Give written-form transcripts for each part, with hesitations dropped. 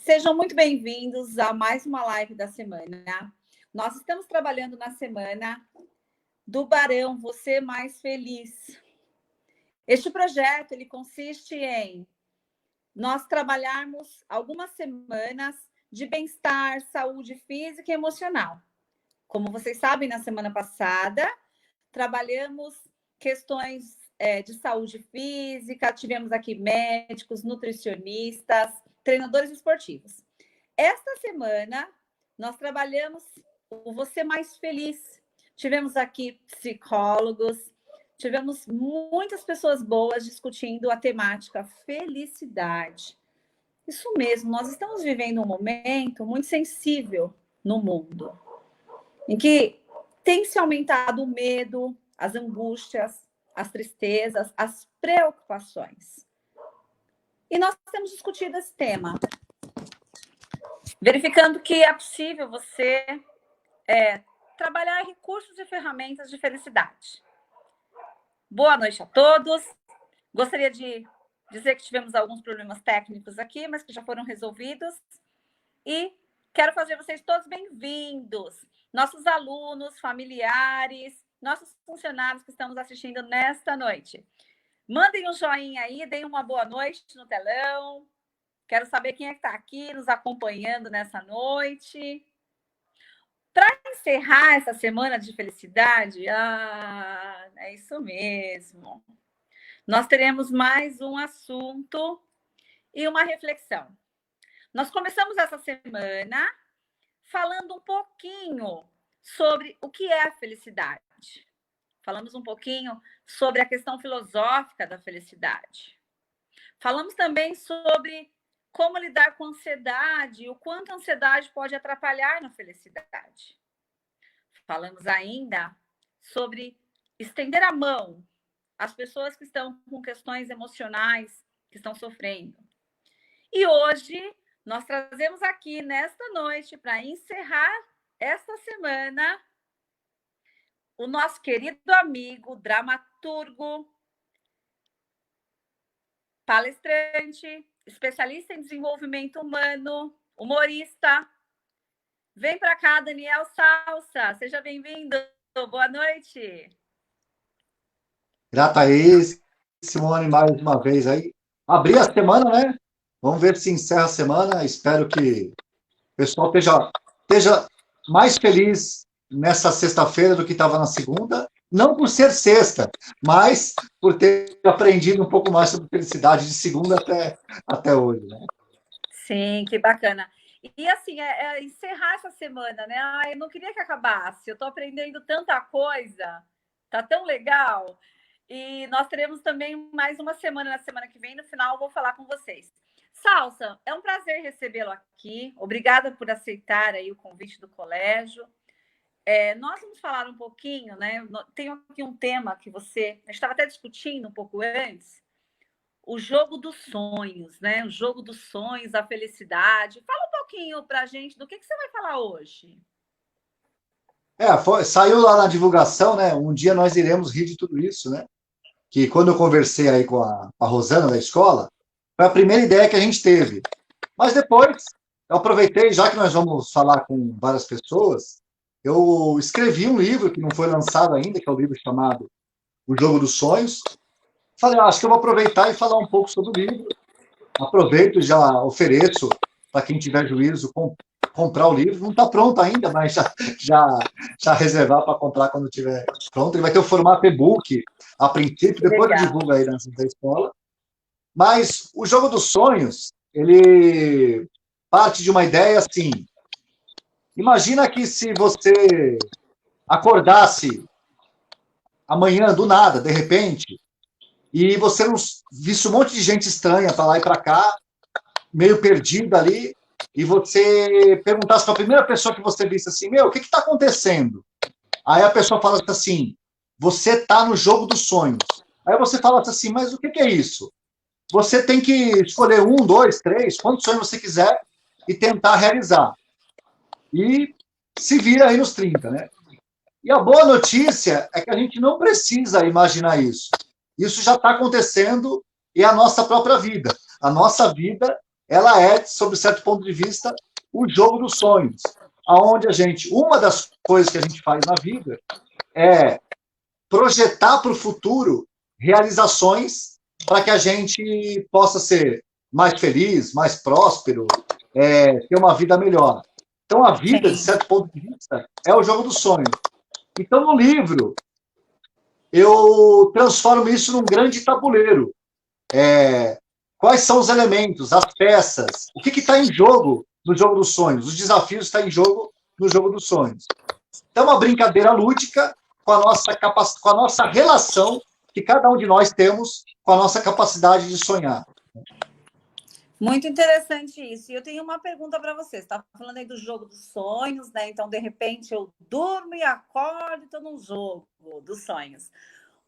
Sejam muito bem-vindos a mais uma live da semana. Nós estamos trabalhando na semana do Barão Você Mais Feliz. Este projeto ele consiste em nós trabalharmos algumas semanas de bem-estar, saúde física e emocional. Como vocês sabem, na semana passada, trabalhamos questões de saúde física, tivemos aqui médicos, nutricionistas, treinadores esportivos. Esta semana, nós trabalhamos o Você Mais Feliz. Tivemos aqui psicólogos, tivemos muitas pessoas boas discutindo a temática felicidade. Isso mesmo, nós estamos vivendo um momento muito sensível no mundo, em que tem se aumentado o medo, as angústias, as tristezas, as preocupações. E nós temos discutido esse tema, verificando que é possível você trabalhar recursos e ferramentas de felicidade. Boa noite a todos. Gostaria de dizer que tivemos alguns problemas técnicos aqui, mas que já foram resolvidos. E quero fazer vocês todos bem-vindos. Nossos alunos, familiares, nossos funcionários que estamos assistindo nesta noite. Mandem um joinha aí, deem uma boa noite no telão. Quero saber quem é que está aqui nos acompanhando nessa noite. Para encerrar essa semana de felicidade, é isso mesmo. Nós teremos mais um assunto e uma reflexão. Nós começamos essa semana falando um pouquinho sobre o que é a felicidade. Falamos um pouquinho sobre a questão filosófica da felicidade. Falamos também sobre como lidar com a ansiedade e o quanto a ansiedade pode atrapalhar na felicidade. Falamos ainda sobre estender a mão às pessoas que estão com questões emocionais, que estão sofrendo. E hoje nós trazemos aqui nesta noite, para encerrar esta semana, o nosso querido amigo, dramaturgo, palestrante, especialista em desenvolvimento humano, humorista. Vem para cá, Daniel Salsa. Seja bem-vindo. Boa noite. Grata aí, Simone, mais uma vez aí. Abri a semana, né? Vamos ver se encerra a semana. Espero que o pessoal esteja mais feliz nessa sexta-feira do que estava na segunda. Não por ser sexta, mas por ter aprendido um pouco mais sobre felicidade de segunda até hoje, né? Sim, que bacana. E assim, encerrar essa semana, né? Eu não queria que acabasse. Eu estou aprendendo tanta coisa. Tá tão legal. E nós teremos também mais uma semana, na semana que vem. No final, eu vou falar com vocês. Salsa, é um prazer recebê-lo aqui. Obrigada por aceitar aí o convite do colégio. Nós vamos falar um pouquinho, né? Tenho aqui um tema que a gente estava até discutindo um pouco antes, o jogo dos sonhos, né? O jogo dos sonhos, a felicidade. Fala um pouquinho para a gente do que você vai falar hoje. Saiu lá na divulgação, né? Um dia nós iremos rir de tudo isso, né? Que quando eu conversei aí com a Rosana da escola, foi a primeira ideia que a gente teve. Mas depois, eu aproveitei, já que nós vamos falar com várias pessoas, eu escrevi um livro que não foi lançado ainda, que é o livro chamado O Jogo dos Sonhos. Falei, acho que eu vou aproveitar e falar um pouco sobre o livro. Aproveito e já ofereço para quem tiver juízo comprar o livro. Não está pronto ainda, mas já reservar para comprar quando estiver pronto. Ele vai ter o formato e-book a princípio, depois eu divulgo aí da escola. Mas o Jogo dos Sonhos, ele parte de uma ideia assim. Imagina que se você acordasse amanhã, do nada, de repente, e você não visse um monte de gente estranha para lá e para cá, meio perdida ali, e você perguntasse para a primeira pessoa que você visse assim, o que está acontecendo? Aí a pessoa fala assim, você está no jogo dos sonhos. Aí você fala assim, mas o que é isso? Você tem que escolher 1, 2, 3, quantos sonhos você quiser e tentar realizar. E se vira aí nos 30, né? E a boa notícia é que a gente não precisa imaginar isso. Isso já está acontecendo e é a nossa própria vida. A nossa vida ela é, sob certo ponto de vista, o jogo dos sonhos, aonde uma das coisas que a gente faz na vida é projetar para o futuro realizações para que a gente possa ser mais feliz, mais próspero, ter uma vida melhor. Então, a vida, de certo ponto de vista, é o jogo dos sonhos. Então, no livro, eu transformo isso num grande tabuleiro. Quais são os elementos, as peças, o que está em jogo no jogo dos sonhos, os desafios estão em jogo no jogo dos sonhos. Então, uma brincadeira lúdica com a nossa relação que cada um de nós temos com a nossa capacidade de sonhar. Muito interessante isso. E eu tenho uma pergunta para você. Você está falando aí do jogo dos sonhos, né? Então, de repente, eu durmo e acordo e estou num jogo dos sonhos.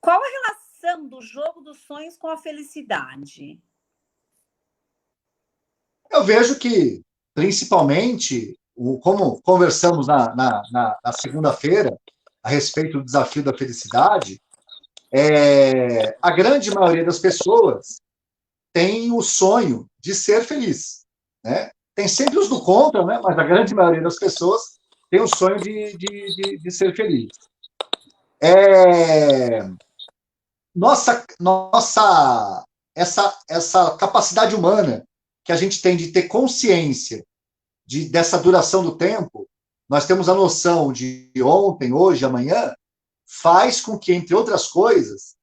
Qual a relação do jogo dos sonhos com a felicidade? Eu vejo que, principalmente, como conversamos na segunda-feira a respeito do desafio da felicidade, a grande maioria das pessoas tem o sonho de ser feliz, né? Tem sempre os do contra, né? Mas a grande maioria das pessoas tem o sonho de ser feliz. Essa capacidade humana que a gente tem de ter consciência dessa duração do tempo, nós temos a noção de ontem, hoje, amanhã, faz com que, entre outras coisas,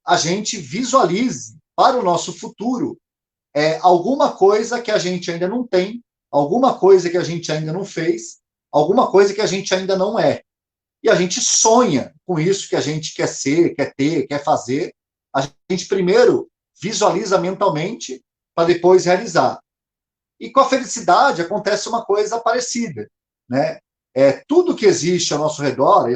a gente visualize para o nosso futuro alguma coisa que a gente ainda não tem, alguma coisa que a gente ainda não fez, alguma coisa que a gente ainda não é. E a gente sonha com isso que a gente quer ser, quer ter, quer fazer. A gente primeiro visualiza mentalmente para depois realizar. E com a felicidade acontece uma coisa parecida, né? Tudo que existe ao nosso redor,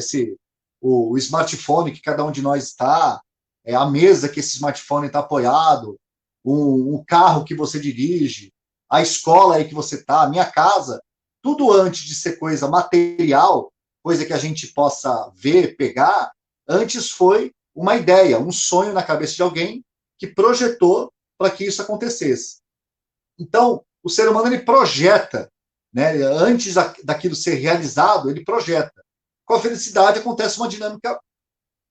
o smartphone que cada um de nós está, a mesa que esse smartphone está apoiado, o carro que você dirige, a escola aí que você está, a minha casa, tudo antes de ser coisa material, coisa que a gente possa ver, pegar, antes foi uma ideia, um sonho na cabeça de alguém que projetou para que isso acontecesse. Então, o ser humano ele projeta, né? Antes daquilo ser realizado, ele projeta. Com a felicidade acontece uma dinâmica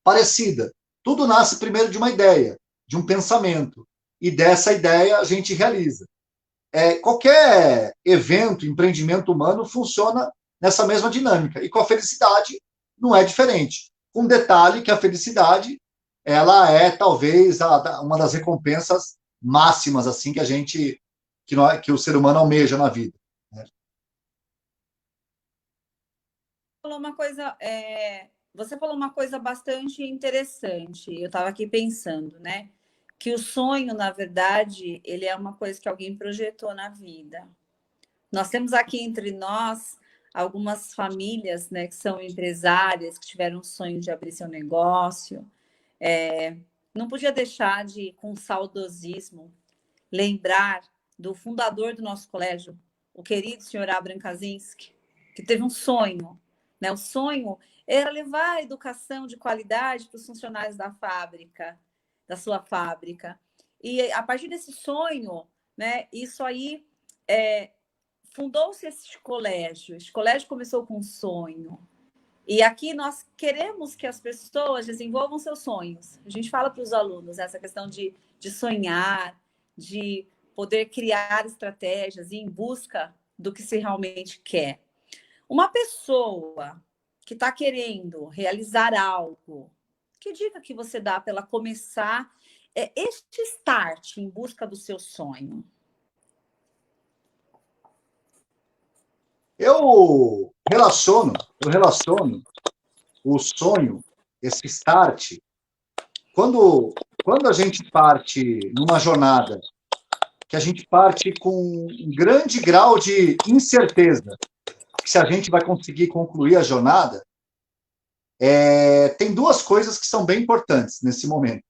parecida. Tudo nasce primeiro de uma ideia, de um pensamento, e dessa ideia a gente realiza. Qualquer evento, empreendimento humano funciona nessa mesma dinâmica, e com a felicidade não é diferente. Um detalhe que a felicidade ela é talvez uma das recompensas máximas assim que o ser humano almeja na vida. Né? Você falou uma coisa bastante interessante. Eu estava aqui pensando, né? Que o sonho, na verdade, ele é uma coisa que alguém projetou na vida. Nós temos aqui entre nós algumas famílias, né, que são empresárias, que tiveram o sonho de abrir seu negócio. Não podia deixar de, com saudosismo, lembrar do fundador do nosso colégio, o querido senhor Abraham Kaczynski, que teve um sonho, né? O sonho era levar a educação de qualidade para os funcionários da fábrica, da sua fábrica. E a partir desse sonho, né, isso aí fundou-se esse colégio. Esse colégio começou com um sonho. E aqui nós queremos que as pessoas desenvolvam seus sonhos. A gente fala para os alunos essa questão de sonhar, de poder criar estratégias e ir em busca do que se realmente quer. Uma pessoa que está querendo realizar algo, que dica que você dá para ela começar este start em busca do seu sonho? Eu relaciono o sonho, esse start, quando a gente parte numa jornada, que a gente parte com um grande grau de incerteza, que se a gente vai conseguir concluir a jornada, tem duas coisas que são bem importantes nesse momento.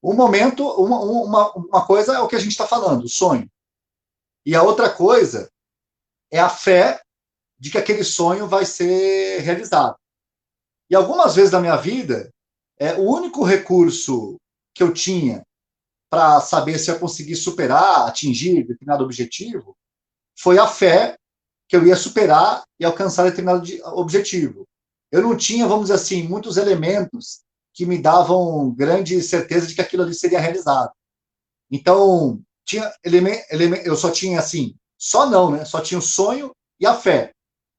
Um momento, uma coisa é o que a gente está falando, o sonho. E a outra coisa é a fé de que aquele sonho vai ser realizado. E algumas vezes na minha vida, o único recurso que eu tinha para saber se eu conseguir superar, atingir determinado objetivo, foi a fé que eu ia superar e alcançar determinado objetivo. Eu não tinha, vamos dizer assim, muitos elementos que me davam grande certeza de que aquilo ali seria realizado. Então, eu só tinha, assim, só não, né? Só tinha o sonho e a fé.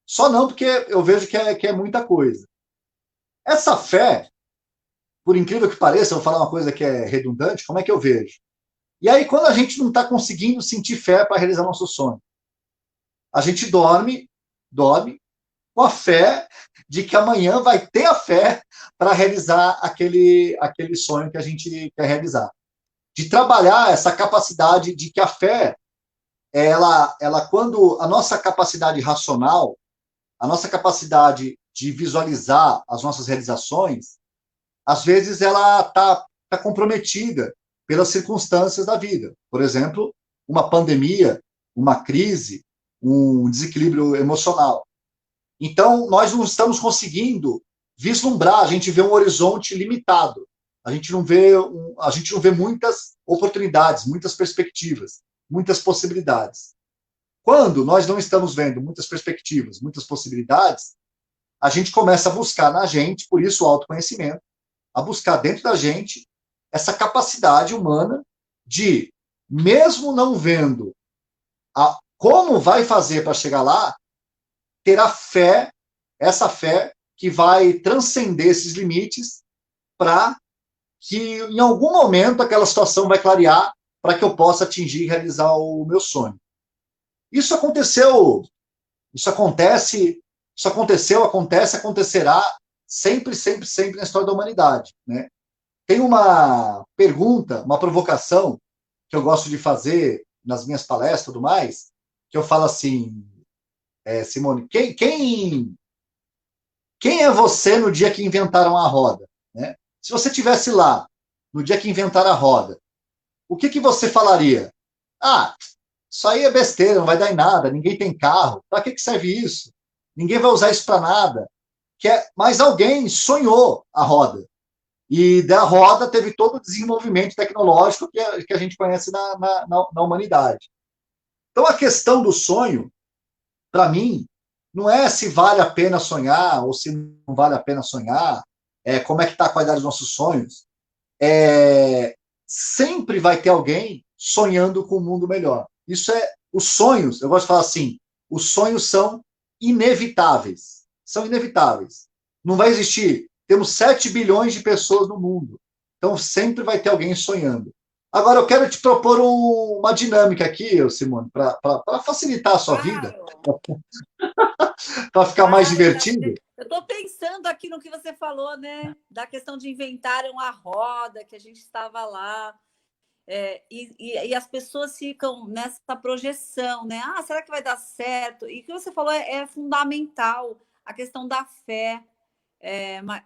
Só não, porque eu vejo que é muita coisa. Essa fé, por incrível que pareça, eu vou falar uma coisa que é redundante, como é que eu vejo? E aí, quando a gente não está conseguindo sentir fé para realizar nosso sonho, a gente dorme com a fé de que amanhã vai ter a fé para realizar aquele sonho que a gente quer realizar. De trabalhar essa capacidade de que a fé, quando a nossa capacidade racional, a nossa capacidade de visualizar as nossas realizações, às vezes ela tá comprometida pelas circunstâncias da vida. Por exemplo, uma pandemia, uma crise, um desequilíbrio emocional. Então, nós não estamos conseguindo vislumbrar, a gente vê um horizonte limitado. A gente não vê muitas oportunidades, muitas perspectivas, muitas possibilidades. Quando nós não estamos vendo muitas perspectivas, muitas possibilidades, a gente começa a buscar na gente, por isso o autoconhecimento, a buscar dentro da gente essa capacidade humana de, mesmo não vendo como vai fazer para chegar lá, ter a fé, essa fé que vai transcender esses limites para que em algum momento aquela situação vai clarear para que eu possa atingir e realizar o meu sonho. Isso aconteceu, acontece, acontecerá sempre, sempre, sempre na história da humanidade, né? Tem uma pergunta, uma provocação que eu gosto de fazer nas minhas palestras e tudo mais, que eu falo assim, Simone, quem é você no dia que inventaram a roda? Né? Se você estivesse lá, no dia que inventaram a roda, o que você falaria? Ah, isso aí é besteira, não vai dar em nada, ninguém tem carro, para que serve isso? Ninguém vai usar isso para nada. Mas alguém sonhou a roda. E da roda teve todo o desenvolvimento tecnológico que a gente conhece na humanidade. Então, a questão do sonho, para mim, não é se vale a pena sonhar ou se não vale a pena sonhar, como é que está a qualidade dos nossos sonhos. Sempre vai ter alguém sonhando com um mundo melhor. Os sonhos, eu gosto de falar assim, os sonhos são inevitáveis. São inevitáveis. Não vai existir. Temos 7 bilhões de pessoas no mundo. Então, sempre vai ter alguém sonhando. Agora, eu quero te propor uma dinâmica aqui, Simone, para facilitar a sua vida, para ficar mais divertido. Eu estou pensando aqui no que você falou, né? Da questão de inventarem a roda, que a gente estava lá. E as pessoas ficam nessa projeção, né? Ah, será que vai dar certo? E o que você falou é fundamental, a questão da fé.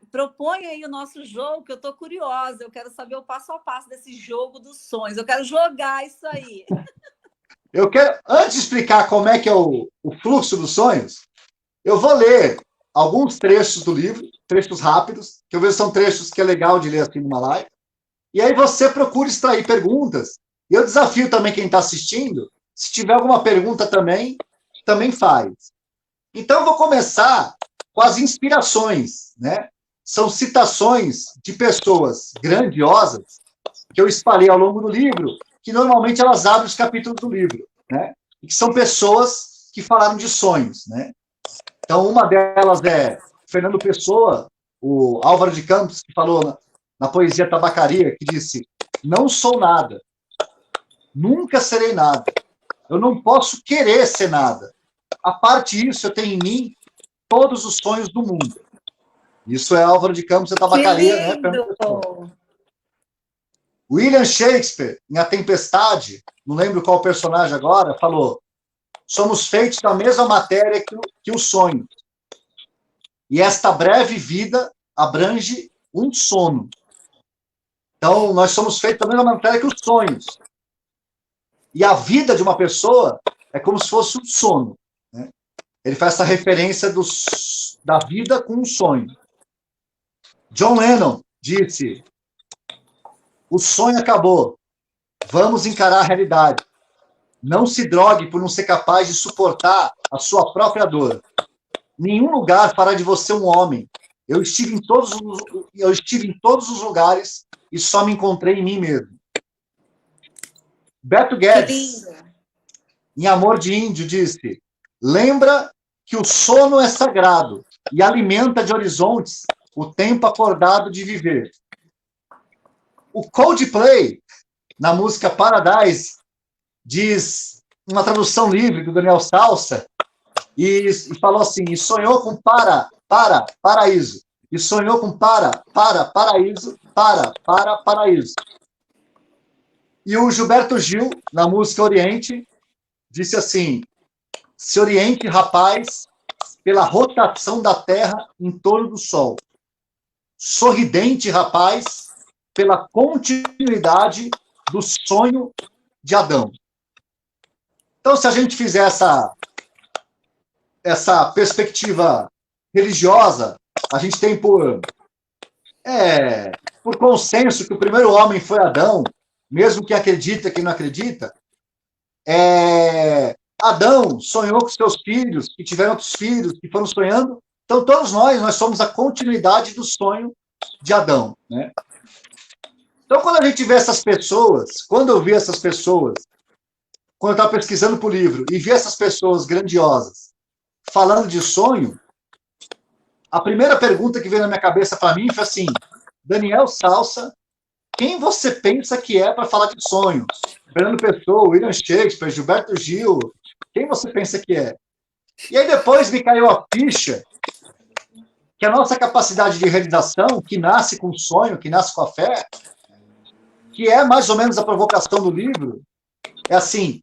Propõe aí o nosso jogo, que eu estou curiosa, eu quero saber o passo a passo desse jogo dos sonhos, eu quero jogar isso aí. Eu quero, antes de explicar como é que é o fluxo dos sonhos, eu vou ler alguns trechos do livro, trechos rápidos, que eu vejo que são trechos que é legal de ler assim numa live, e aí você procura extrair perguntas, e eu desafio também quem está assistindo, se tiver alguma pergunta também faz. Então, eu vou começar com as inspirações, né? São citações de pessoas grandiosas que eu espalhei ao longo do livro, que normalmente elas abrem os capítulos do livro, né? E que são pessoas que falaram de sonhos, né? Então, uma delas é Fernando Pessoa, o Álvaro de Campos, que falou na poesia Tabacaria, que disse: não sou nada, nunca serei nada, eu não posso querer ser nada. A parte disso, eu tenho em mim todos os sonhos do mundo. Isso é Álvaro de Campos e Tabacaria, né? William Shakespeare, em A Tempestade, não lembro qual personagem agora, falou: somos feitos da mesma matéria que o sonho. E esta breve vida abrange um sono. Então, nós somos feitos da mesma matéria que os sonhos. E a vida de uma pessoa é como se fosse um sono. Né? Ele faz essa referência da vida com um sonho. John Lennon disse: o sonho acabou, Vamos encarar a realidade. Não se drogue por não ser capaz de suportar a sua própria dor. Nenhum lugar fará de você um homem. Eu estive em todos os lugares e só me encontrei em mim mesmo. Beto Que Guedes, lindo. em Amor de Índio, disse: lembra que o sono é sagrado e alimenta de horizontes o tempo acordado de viver. O Coldplay, na música Paradise, diz, uma tradução livre do Daniel Salsa, e falou assim, e sonhou com paraíso. E sonhou com paraíso, paraíso. E o Gilberto Gil, na música Oriente, disse assim, se oriente, rapaz, pela rotação da Terra em torno do Sol. Sorridente, rapaz, pela continuidade do sonho de Adão. Então, se a gente fizer essa perspectiva religiosa, a gente tem por consenso que o primeiro homem foi Adão, mesmo quem acredita, quem não acredita. Adão sonhou com seus filhos, que tiveram outros filhos, que foram sonhando. Então, todos nós somos a continuidade do sonho de Adão, né? Então, quando a gente vê essas pessoas, quando eu vi essas pessoas, quando eu estava pesquisando para o livro, e vi essas pessoas grandiosas falando de sonho, a primeira pergunta que veio na minha cabeça para mim foi assim, Daniel Salsa, quem você pensa que é para falar de sonho? Fernando Pessoa, William Shakespeare, Gilberto Gil, quem você pensa que é? E aí depois me caiu a ficha que a nossa capacidade de realização, que nasce com o sonho, que nasce com a fé, que é mais ou menos a provocação do livro, é assim,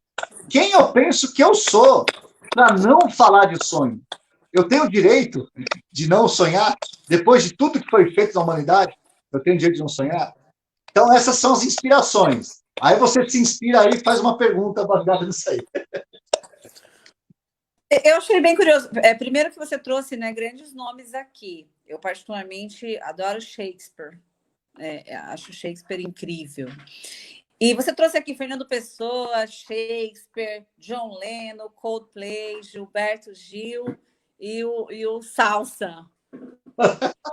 quem eu penso que eu sou para não falar de sonho? Eu tenho o direito de não sonhar? Depois de tudo que foi feito na humanidade, eu tenho o direito de não sonhar? Então, essas são as inspirações. Aí você se inspira aí e faz uma pergunta baseada nisso aí. Eu achei bem curioso. Primeiro que você trouxe, né, grandes nomes aqui. Eu, particularmente, adoro Shakespeare. Acho Shakespeare incrível. E você trouxe aqui Fernando Pessoa, Shakespeare, John Lennon, Coldplay, Gilberto Gil e o Salsa.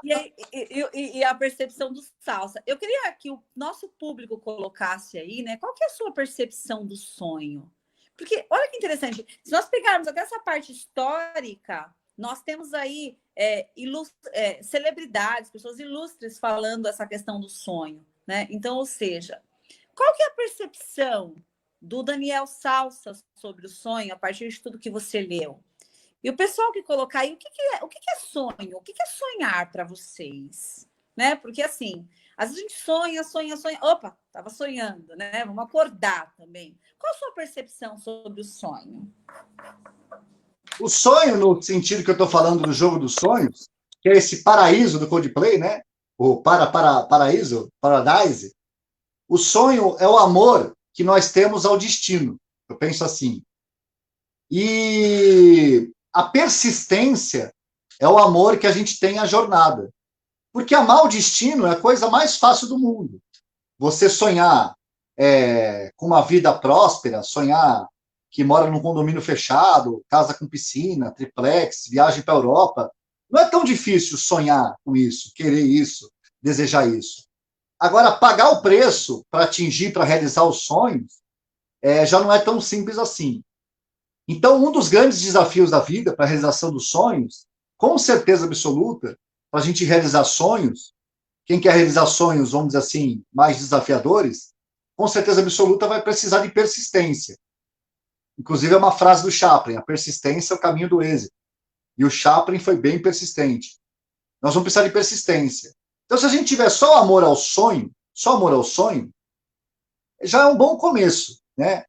E a percepção do Salsa. Eu queria que o nosso público colocasse aí, né? Qual que é a sua percepção do sonho? Porque, olha que interessante, se nós pegarmos até essa parte histórica, nós temos aí celebridades, pessoas ilustres falando essa questão do sonho, né? Então, ou seja, qual que é a percepção do Daniel Salsa sobre o sonho a partir de tudo que você leu? E o pessoal que colocar aí, o que é sonho? O que é sonhar para vocês? Né? Porque, assim, às vezes a gente sonha. Opa, estava sonhando, né? Vamos acordar também. Qual a sua percepção sobre o sonho? O sonho, no sentido que eu estou falando do jogo dos sonhos, que é esse paraíso do Coldplay, né? O paraíso, Paradise. O sonho é o amor que nós temos ao destino. Eu penso assim. E a persistência é o amor que a gente tem à jornada. Porque amar o destino é a coisa mais fácil do mundo. Você sonhar com uma vida próspera, sonhar que mora num condomínio fechado, casa com piscina, triplex, viagem para a Europa, não é tão difícil sonhar com isso, querer isso, desejar isso. Agora, pagar o preço para atingir, para realizar os sonhos, já não é tão simples assim. Então, um dos grandes desafios da vida para a realização dos sonhos, com certeza absoluta, para a gente realizar sonhos, quem quer realizar sonhos, vamos dizer assim, mais desafiadores, com certeza absoluta vai precisar de persistência. Inclusive, é uma frase do Chaplin, a persistência é o caminho do êxito. E o Chaplin foi bem persistente. Nós vamos precisar de persistência. Então, se a gente tiver só amor ao sonho, já é um bom começo, né?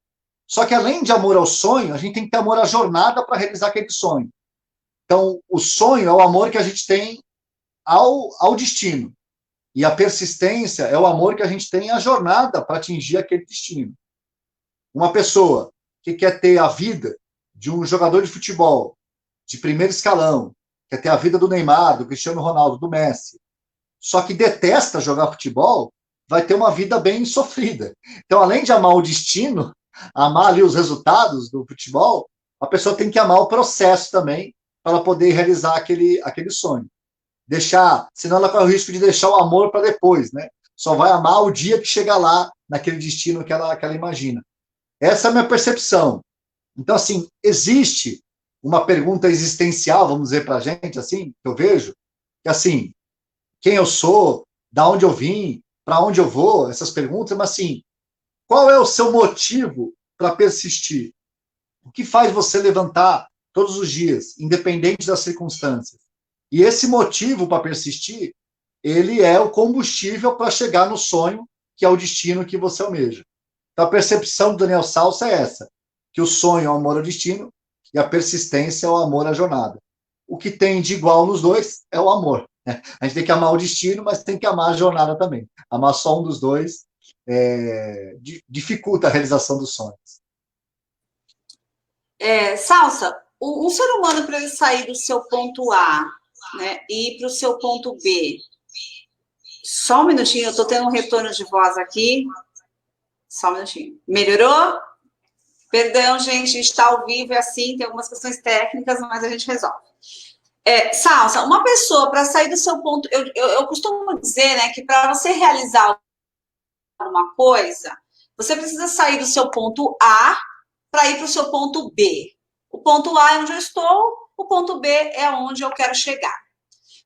Só que além de amor ao sonho, a gente tem que ter amor à jornada para realizar aquele sonho. Então, o sonho é o amor que a gente tem ao destino. E a persistência é o amor que a gente tem à jornada para atingir aquele destino. Uma pessoa que quer ter a vida de um jogador de futebol de primeiro escalão, quer ter a vida do Neymar, do Cristiano Ronaldo, do Messi, só que detesta jogar futebol, vai ter uma vida bem sofrida. Então, além de amar o destino, amar ali os resultados do futebol, a pessoa tem que amar o processo também para ela poder realizar aquele sonho. Senão ela corre o risco de deixar o amor para depois, né? Só vai amar o dia que chegar lá, naquele destino que ela imagina. Essa é a minha percepção. Então, assim, existe uma pergunta existencial, vamos dizer para a gente, assim, que eu vejo, que assim, quem eu sou, da onde eu vim, para onde eu vou, essas perguntas, mas assim, qual é o seu motivo para persistir? O que faz você levantar todos os dias, independente das circunstâncias? E esse motivo para persistir, ele é o combustível para chegar no sonho, que é o destino que você almeja. Então, a percepção do Daniel Salsa é essa, que o sonho é o amor ao destino e a persistência é o amor à jornada. O que tem de igual nos dois é o amor. Né? A gente tem que amar o destino, mas tem que amar a jornada também. Amar só um dos dois dificulta a realização dos sonhos. Salsa, um ser humano, para ele sair do seu ponto A, né, e ir para o seu ponto B, só um minutinho, eu estou tendo um retorno de voz aqui. Só um minutinho. Melhorou? Perdão, gente, a gente está ao vivo, é assim, tem algumas questões técnicas, mas a gente resolve. Salsa, uma pessoa, para sair do seu ponto... Eu costumo dizer, né, que para você realizar uma coisa, você precisa sair do seu ponto A para ir para o seu ponto B. O ponto A é onde eu estou, o ponto B é onde eu quero chegar.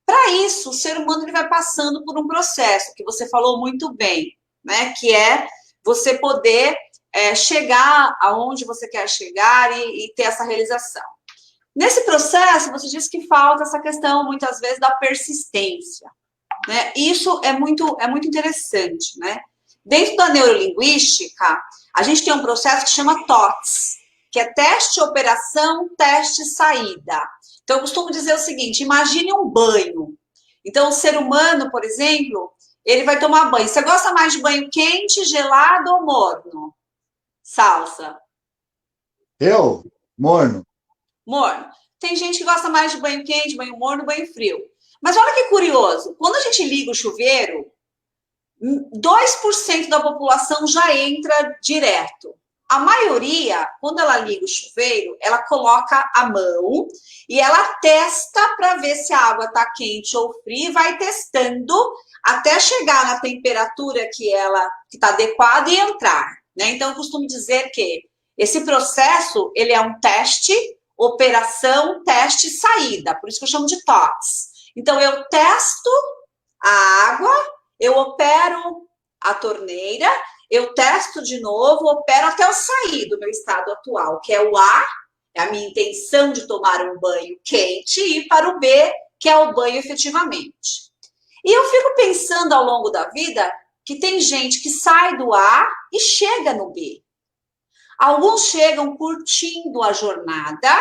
Para isso, o ser humano ele vai passando por um processo, que você falou muito bem, né, que é você poder chegar aonde você quer chegar e ter essa realização. Nesse processo, você diz que falta essa questão, muitas vezes, da persistência. Né? Isso é muito interessante. Né? Dentro da neurolinguística, a gente tem um processo que chama TOTS, que é teste, operação, teste, saída. Então, eu costumo dizer o seguinte, imagine um banho. Então, o ser humano, por exemplo, ele vai tomar banho. Você gosta mais de banho quente, gelado ou morno? Salsa. Eu? Morno. Morno. Tem gente que gosta mais de banho quente, banho morno, banho frio. Mas olha que curioso, quando a gente liga o chuveiro, 2% da população já entra direto. A maioria, quando ela liga o chuveiro, ela coloca a mão e ela testa para ver se a água está quente ou fria e vai testando até chegar na temperatura que está adequada e entrar. Né? Então, eu costumo dizer que esse processo ele é um teste, operação, teste, saída. Por isso que eu chamo de TOTS. Então, eu testo a água, eu opero a torneira, eu testo de novo, opero até eu sair do meu estado atual, que é o A, é a minha intenção de tomar um banho quente, e ir para o B, que é o banho efetivamente. E eu fico pensando ao longo da vida que tem gente que sai do A e chega no B. Alguns chegam curtindo a jornada,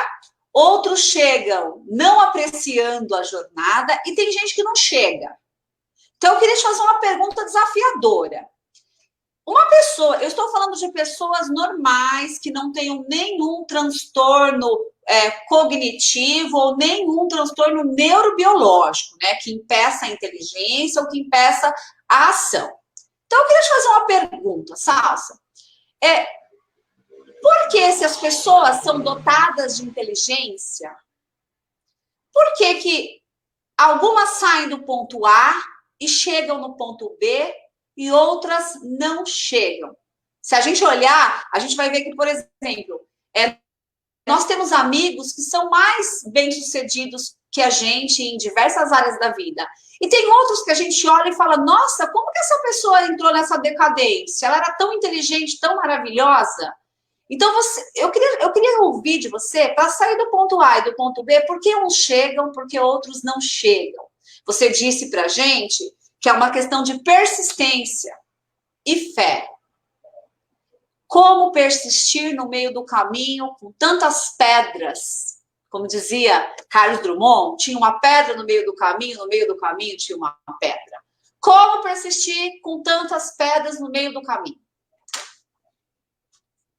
outros chegam não apreciando a jornada e tem gente que não chega. Então, eu queria te fazer uma pergunta desafiadora. Uma pessoa, eu estou falando de pessoas normais que não tenham nenhum transtorno cognitivo ou nenhum transtorno neurobiológico, né, que impeça a inteligência ou que impeça a ação. Então, eu queria te fazer uma pergunta, Salsa. Por que, se as pessoas são dotadas de inteligência, por que algumas saem do ponto A e chegam no ponto B e outras não chegam? Se a gente olhar, a gente vai ver que, por exemplo, nós temos amigos que são mais bem-sucedidos que a gente em diversas áreas da vida. E tem outros que a gente olha e fala, nossa, como que essa pessoa entrou nessa decadência? Ela era tão inteligente, tão maravilhosa. Então, eu queria ouvir de você, para sair do ponto A e do ponto B, por que uns chegam, por que outros não chegam? Você disse para a gente que é uma questão de persistência e fé. Como persistir no meio do caminho com tantas pedras? Como dizia Carlos Drummond, tinha uma pedra no meio do caminho tinha uma pedra. Como persistir com tantas pedras no meio do caminho?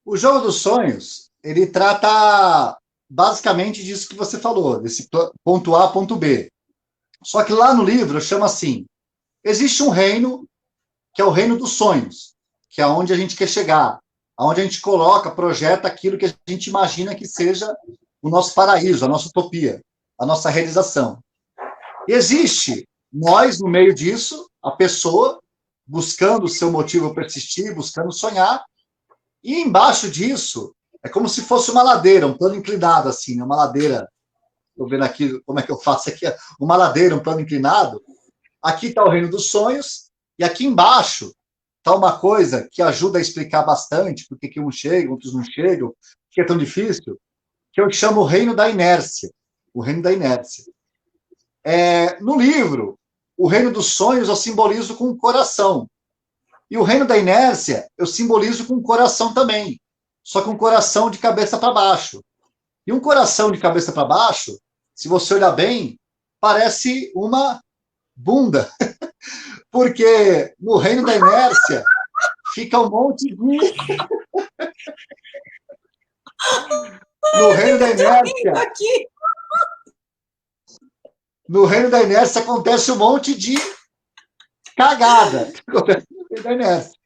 O jogo dos sonhos, ele trata basicamente disso que você falou, desse ponto A, ponto B. Só que lá no livro chama assim, existe um reino que é o reino dos sonhos, que é onde a gente quer chegar, onde a gente coloca, projeta aquilo que a gente imagina que seja o nosso paraíso, a nossa utopia, a nossa realização. E existe nós, no meio disso, a pessoa, buscando o seu motivo persistir, buscando sonhar, e embaixo disso, é como se fosse uma ladeira, um plano inclinado, assim, né? Uma ladeira. Estou vendo aqui como é que eu faço aqui, uma ladeira, um plano inclinado. Aqui está o reino dos sonhos, e aqui embaixo está uma coisa que ajuda a explicar bastante por que uns chegam, outros não chegam, que é tão difícil, que eu chamo o reino da inércia. O reino da inércia. No livro, o reino dos sonhos eu simbolizo com o coração. E o reino da inércia eu simbolizo com o coração também. Só que um coração de cabeça para baixo. E um coração de cabeça para baixo, se você olhar bem, parece uma bunda. Porque no reino da inércia fica um monte de... No reino da inércia... No reino da inércia acontece um monte de cagada. Acontece no reino da inércia.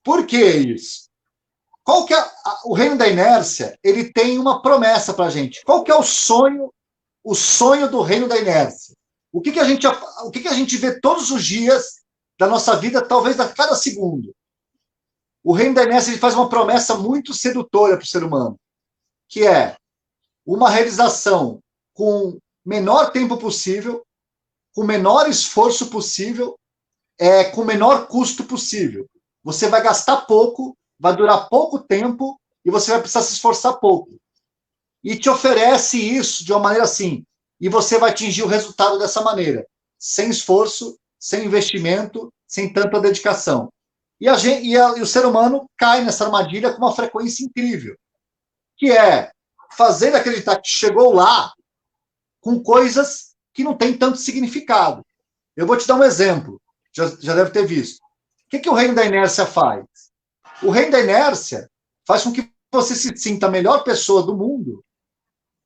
Por que isso? Qual que é o reino da inércia? Ele tem uma promessa para a gente. Qual que é o sonho do reino da inércia? O que a gente vê todos os dias da nossa vida, talvez a cada segundo? O reino da inércia ele faz uma promessa muito sedutora para o ser humano, que é uma realização com menor tempo possível, com menor esforço possível, com o menor custo possível. Você vai gastar pouco, vai durar pouco tempo e você vai precisar se esforçar pouco. E te oferece isso de uma maneira assim, e você vai atingir o resultado dessa maneira, sem esforço, sem investimento, sem tanta dedicação. E o ser humano cai nessa armadilha com uma frequência incrível, que é fazer acreditar que chegou lá com coisas que não têm tanto significado. Eu vou te dar um exemplo, já deve ter visto. O que o reino da inércia faz? O reino da inércia faz com que você se sinta a melhor pessoa do mundo,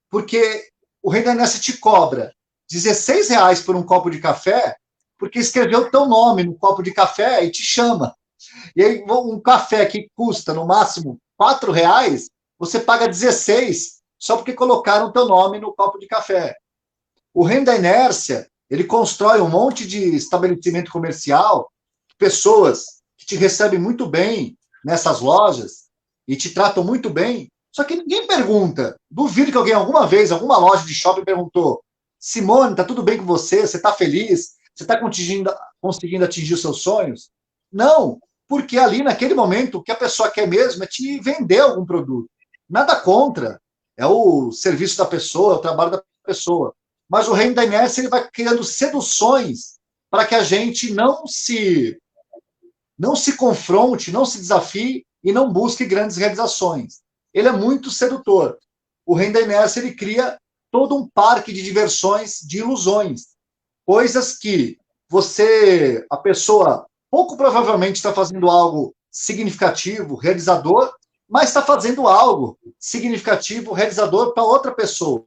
porque o reino da inércia te cobra R$16 por um copo de café, porque escreveu o teu nome no copo de café e te chama. E aí, um café que custa, no máximo, R$4, você paga 16 só porque colocaram o teu nome no copo de café. O reino da inércia, ele constrói um monte de estabelecimento comercial, pessoas que te recebem muito bem nessas lojas e te tratam muito bem, só que ninguém pergunta. Duvido que alguém alguma vez, alguma loja de shopping perguntou: Simone, tá tudo bem com você? Você tá feliz? Você tá conseguindo atingir os seus sonhos? Não, porque ali naquele momento o que a pessoa quer mesmo é te vender algum produto. Nada contra, é o serviço da pessoa, é o trabalho da pessoa. Mas o reino da inércia ele vai criando seduções para que a gente não se confronte, não se desafie e não busque grandes realizações. Ele é muito sedutor. O reino da inércia ele cria todo um parque de diversões, de ilusões. Coisas que a pessoa, pouco provavelmente está fazendo algo significativo, realizador, mas está fazendo algo significativo, realizador para outra pessoa.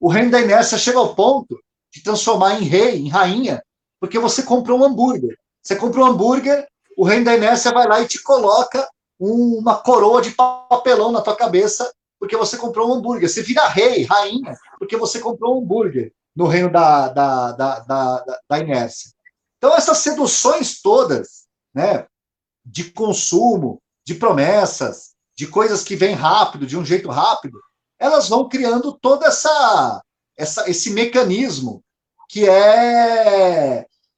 O reino da inércia chega ao ponto de transformar em rei, em rainha, porque você comprou um hambúrguer. Você comprou um hambúrguer, o reino da inércia vai lá e te coloca uma coroa de papelão na tua cabeça, porque você comprou um hambúrguer. Você vira rei, rainha, porque você comprou um hambúrguer no reino da inércia. Então, essas seduções todas, né, de consumo, de promessas, de coisas que vêm rápido, de um jeito rápido, elas vão criando todo esse mecanismo que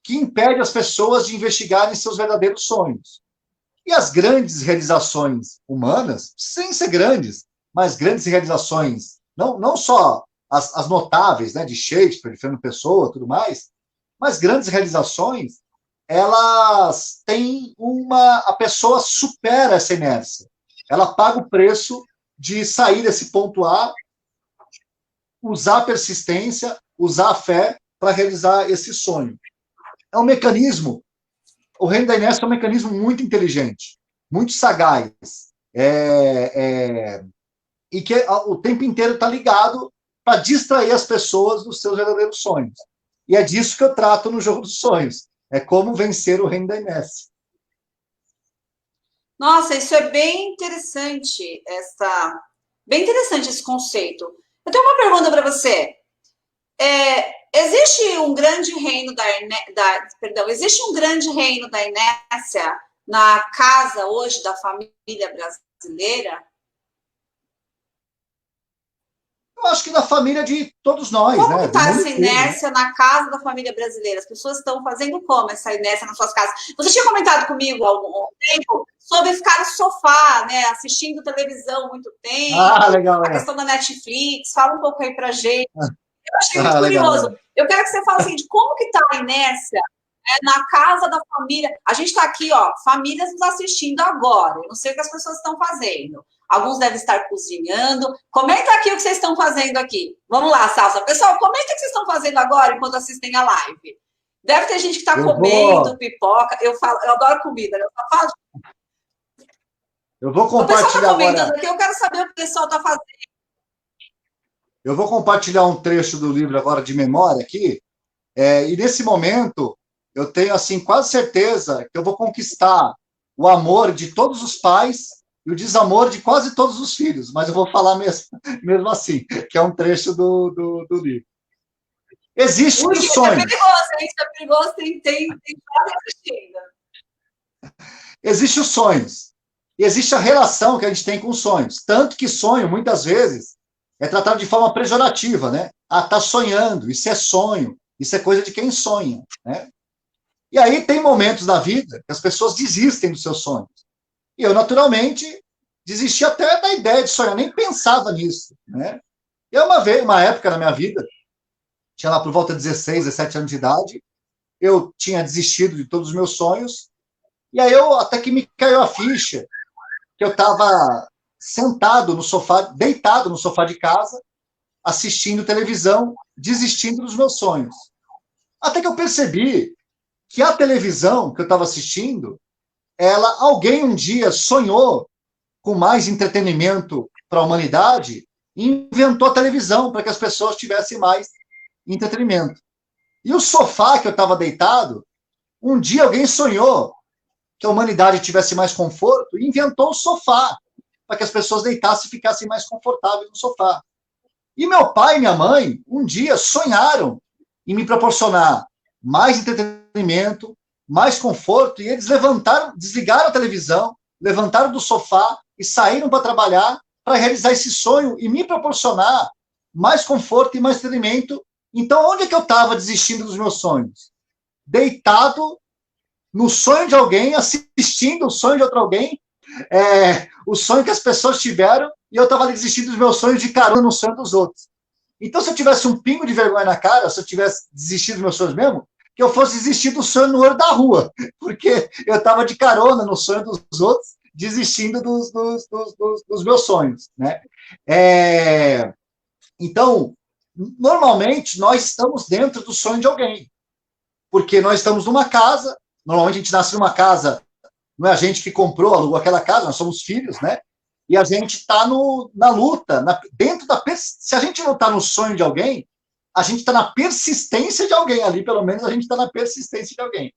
impede as pessoas de investigarem seus verdadeiros sonhos. E as grandes realizações humanas, sem ser grandes, mas grandes realizações, não só as notáveis, né, de Shakespeare, de Fernando Pessoa, tudo mais, mas grandes realizações, elas têm a pessoa supera essa inércia. Ela paga o preço de sair desse ponto A, usar a persistência, usar a fé para realizar esse sonho. É um mecanismo, o reino da inércia é um mecanismo muito inteligente, muito sagaz, e que o tempo inteiro está ligado para distrair as pessoas dos seus verdadeiros sonhos. E é disso que eu trato no Jogo dos Sonhos. É como vencer o reino da inércia. Nossa, isso é bem interessante, bem interessante esse conceito. Eu tenho uma pergunta para você. Existe um grande reino existe um grande reino da inércia na casa hoje da família brasileira? Eu acho que da família de todos nós, Como né? que Do está mundo essa inteiro, né? inércia na casa da família brasileira? As pessoas estão fazendo como essa inércia nas suas casas? Você tinha comentado comigo há algum tempo sobre ficar no sofá, né, assistindo televisão muito tempo, Ah, legal, a questão da Netflix. Fala um pouco aí pra gente. Eu achei muito legal, curioso. legal. Eu quero que você fale assim, de como que está a inércia, né, na casa da família. A gente está aqui, ó, famílias nos assistindo agora. Eu não sei o que as pessoas estão fazendo. Alguns devem estar cozinhando. Comenta aqui o que vocês estão fazendo aqui. Vamos lá, Salsa. Pessoal, comenta o que vocês estão fazendo agora enquanto assistem a live. Deve ter gente que está comendo pipoca. Eu adoro comida, né? Eu vou O pessoal está compartilhar comentando agora. aqui, eu quero saber o que o pessoal está fazendo. Eu vou compartilhar um trecho do livro agora de memória aqui. E nesse momento, eu tenho assim quase certeza que eu vou conquistar o amor de todos os pais e o desamor de quase todos os filhos, mas eu vou falar mesmo assim, que é um trecho do livro. Existem Ui, os isso é sonhos. perigoso, hein? Isso é perigoso, tem várias assistindo. Existem os sonhos. E existe a relação que a gente tem com os sonhos. Tanto que sonho, muitas vezes, é tratado de forma pejorativa, né? Ah, tá sonhando, isso é sonho, isso é coisa de quem sonha, né? E aí tem momentos da vida que as pessoas desistem dos seus sonhos. E eu, naturalmente, desisti até da ideia de sonhar, nem pensava nisso, né? E uma época na minha vida, tinha lá por volta de 16, 17 anos de idade, eu tinha desistido de todos os meus sonhos, e aí até que me caiu a ficha, que eu estava sentado no sofá, deitado no sofá de casa, assistindo televisão, desistindo dos meus sonhos. Até que eu percebi que a televisão que eu estava assistindo, alguém um dia sonhou com mais entretenimento para a humanidade e inventou a televisão para que as pessoas tivessem mais entretenimento. E o sofá que eu estava deitado, um dia alguém sonhou que a humanidade tivesse mais conforto e inventou o sofá para que as pessoas deitassem e ficassem mais confortáveis no sofá. E meu pai e minha mãe, um dia, sonharam em me proporcionar mais entretenimento, mais conforto, e eles desligaram a televisão, levantaram do sofá e saíram para trabalhar para realizar esse sonho e me proporcionar mais conforto e mais entretenimento. Então, onde é que eu estava desistindo dos meus sonhos? Deitado no sonho de alguém, assistindo o sonho de outro alguém, o sonho que as pessoas tiveram, e eu estava desistindo dos meus sonhos de carona no sonho dos outros. Então, se eu tivesse um pingo de vergonha na cara, se eu tivesse desistido dos meus sonhos mesmo, que eu fosse desistir do sonho no olho da rua, porque eu estava de carona no sonho dos outros, desistindo dos meus sonhos, né? Então, normalmente, nós estamos dentro do sonho de alguém, porque nós estamos numa casa, normalmente a gente nasce numa casa, não é a gente que comprou, alugou aquela casa, nós somos filhos, né? E a gente está na luta, se a gente não está no sonho de alguém, a gente está na persistência de alguém ali, pelo menos a gente está na persistência de alguém.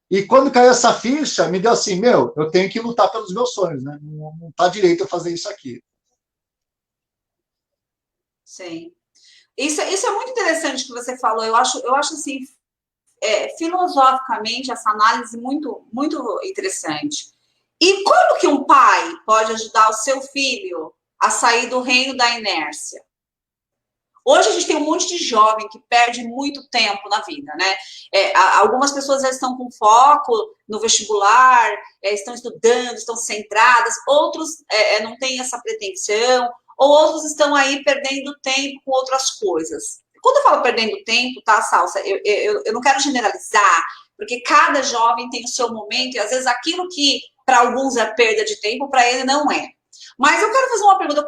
E quando caiu essa ficha, me deu assim, eu tenho que lutar pelos meus sonhos, né? Não está direito eu fazer isso aqui. Sim. Isso é muito interessante que você falou. Eu acho assim, filosoficamente, essa análise muito, muito interessante. E como que um pai pode ajudar o seu filho a sair do reino da inércia? Hoje a gente tem um monte de jovem que perde muito tempo na vida, né? Algumas pessoas já estão com foco no vestibular, estão estudando, estão centradas, outros não têm essa pretensão, ou outros estão aí perdendo tempo com outras coisas. Quando eu falo perdendo tempo, tá, Salsa? Eu não quero generalizar, porque cada jovem tem o seu momento, e às vezes aquilo que para alguns é perda de tempo, para ele não é. Mas eu quero fazer uma pergunta.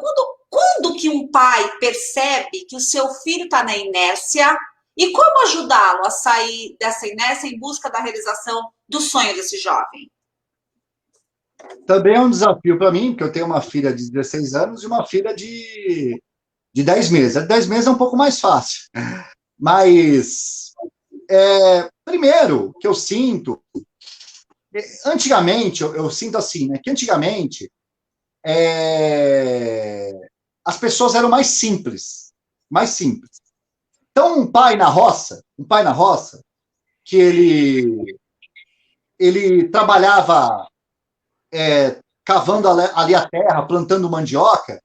Quando que um pai percebe que o seu filho está na inércia e como ajudá-lo a sair dessa inércia em busca da realização do sonho desse jovem? Também é um desafio para mim, porque eu tenho uma filha de 16 anos e uma filha de 10 meses. A de 10 meses é um pouco mais fácil. Mas Primeiro, que eu sinto, antigamente, eu sinto assim, né, que antigamente as pessoas eram mais simples, mais simples. Então, um pai na roça, que ele trabalhava cavando ali a terra, plantando mandioca,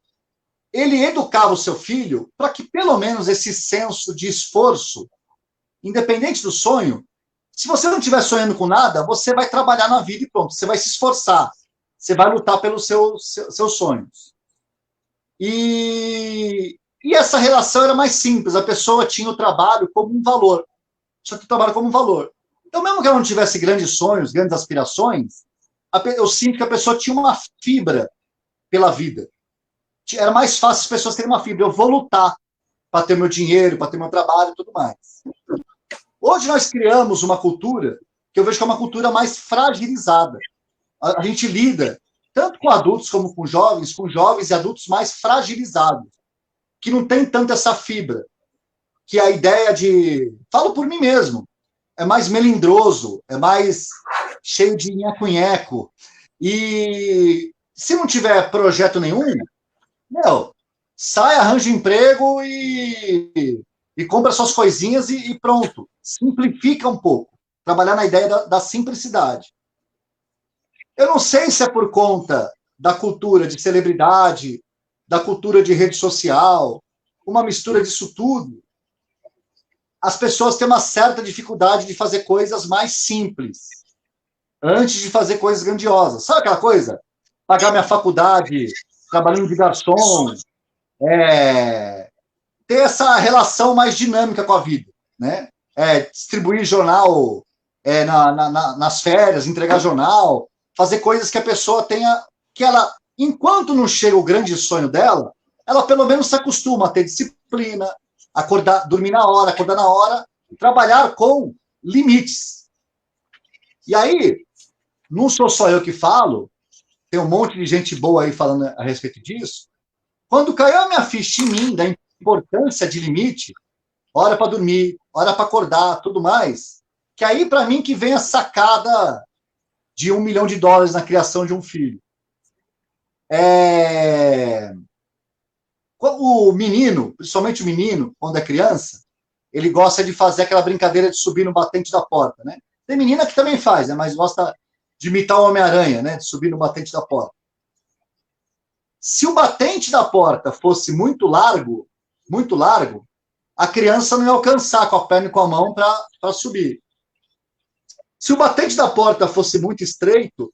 ele educava o seu filho para que pelo menos esse senso de esforço, independente do sonho, se você não estiver sonhando com nada, você vai trabalhar na vida e pronto, você vai se esforçar, você vai lutar pelos seus sonhos. E essa relação era mais simples, a pessoa tinha o trabalho como um valor, só que o trabalho como um valor. Então, mesmo que ela não tivesse grandes sonhos, grandes aspirações, eu sinto que a pessoa tinha uma fibra pela vida. Era mais fácil as pessoas terem uma fibra. Eu vou lutar para ter meu dinheiro, para ter meu trabalho e tudo mais. Hoje nós criamos uma cultura que eu vejo que é uma cultura mais fragilizada. A gente lida tanto com adultos como com jovens e adultos mais fragilizados, que não tem tanto essa fibra, que a ideia de... Falo por mim mesmo. É mais melindroso, é mais cheio de nheco-nheco. E se não tiver projeto nenhum, sai, arranja emprego e compra suas coisinhas e pronto. Simplifica um pouco. Trabalhar na ideia da simplicidade. Eu não sei se é por conta da cultura de celebridade, da cultura de rede social, uma mistura disso tudo. As pessoas têm uma certa dificuldade de fazer coisas mais simples, antes de fazer coisas grandiosas. Sabe aquela coisa? Pagar minha faculdade, trabalhando de garçom, ter essa relação mais dinâmica com a vida, né? Distribuir jornal nas férias, entregar jornal, fazer coisas que a pessoa tenha, que ela, enquanto não chega o grande sonho dela, ela pelo menos se acostuma a ter disciplina, acordar, dormir na hora, acordar na hora, trabalhar com limites. E aí, não sou só eu que falo, tem um monte de gente boa aí falando a respeito disso. Quando caiu a minha ficha em mim, da importância de limite, hora para dormir, hora para acordar, tudo mais, que aí, para mim, que vem a sacada de $1 milhão na criação de um filho. O menino, principalmente o menino, quando é criança, ele gosta de fazer aquela brincadeira de subir no batente da porta, né? Tem menina que também faz, né? Mas gosta de imitar o Homem-Aranha, né? De subir no batente da porta. Se o batente da porta fosse muito largo, a criança não ia alcançar com a perna e com a mão para subir. Se o batente da porta fosse muito estreito,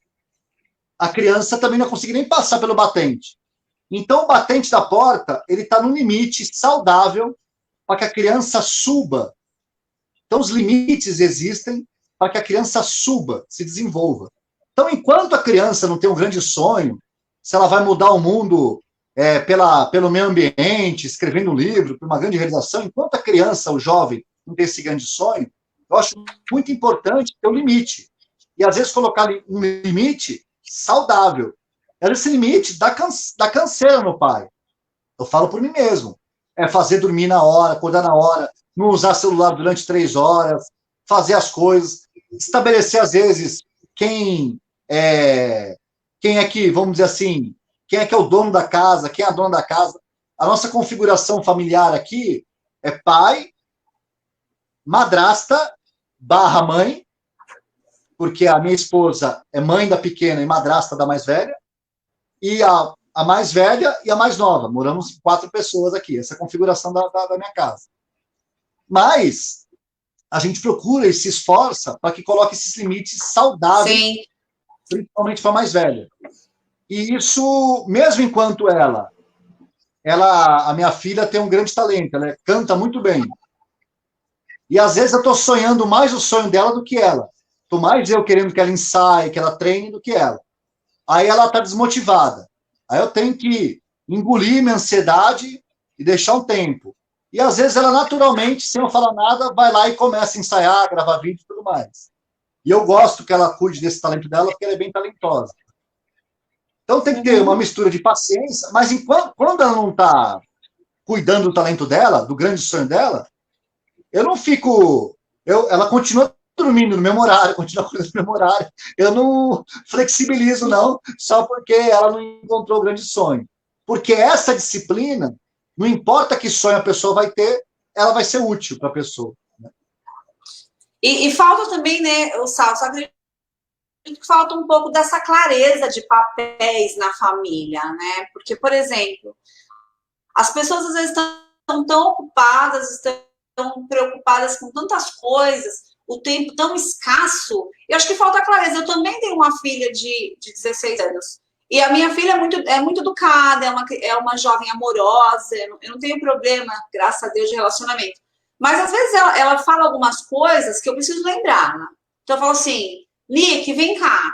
a criança também não ia conseguir nem passar pelo batente. Então, o batente da porta, ele está no limite saudável para que a criança suba. Então, os limites existem para que a criança suba, se desenvolva. Então, enquanto a criança não tem um grande sonho, se ela vai mudar o mundo pelo meio ambiente, escrevendo um livro, por uma grande realização, enquanto a criança, o jovem, não tem esse grande sonho, eu acho muito importante ter um limite. E, às vezes, colocar um limite saudável. Esse limite dá canseira no pai. Eu falo por mim mesmo. Fazer dormir na hora, acordar na hora, não usar celular durante 3 horas, fazer as coisas, estabelecer, às vezes, quem é que, vamos dizer assim, quem é que é o dono da casa, quem é a dona da casa. A nossa configuração familiar aqui é pai, madrasta, /mãe, porque a minha esposa é mãe da pequena e madrasta da mais velha, e a mais velha e a mais nova. Moramos 4 pessoas aqui, essa é a configuração da minha casa. Mas a gente procura e se esforça para que coloque esses limites saudáveis, sim, principalmente para a mais velha. E isso, mesmo enquanto a minha filha tem um grande talento, ela canta muito bem. E às vezes eu estou sonhando mais o sonho dela do que ela. Estou mais eu querendo que ela ensaie, que ela treine do que ela. Aí ela está desmotivada. Aí eu tenho que engolir minha ansiedade e deixar um tempo. E às vezes ela naturalmente, sem eu falar nada, vai lá e começa a ensaiar, gravar vídeo e tudo mais. E eu gosto que ela cuide desse talento dela, porque ela é bem talentosa. Então tem que ter uma mistura de paciência, mas quando ela não está cuidando do talento dela, do grande sonho dela, eu não fico... ela continua dormindo no mesmo horário, continua acordando no mesmo horário. Eu não flexibilizo, não, só porque ela não encontrou o grande sonho. Porque essa disciplina, não importa que sonho a pessoa vai ter, ela vai ser útil para a pessoa. E falta também, né, o Salso, acredito que falta um pouco dessa clareza de papéis na família, né? Porque, por exemplo, as pessoas às vezes estão tão ocupadas, estão preocupadas com tantas coisas, o tempo tão escasso. Eu acho que falta clareza. Eu também tenho uma filha de 16 anos. E a minha filha é muito educada, é uma jovem amorosa, eu não tenho problema, graças a Deus, de relacionamento. Mas às vezes ela fala algumas coisas que eu preciso lembrar, né? Então eu falo assim, Nick, vem cá.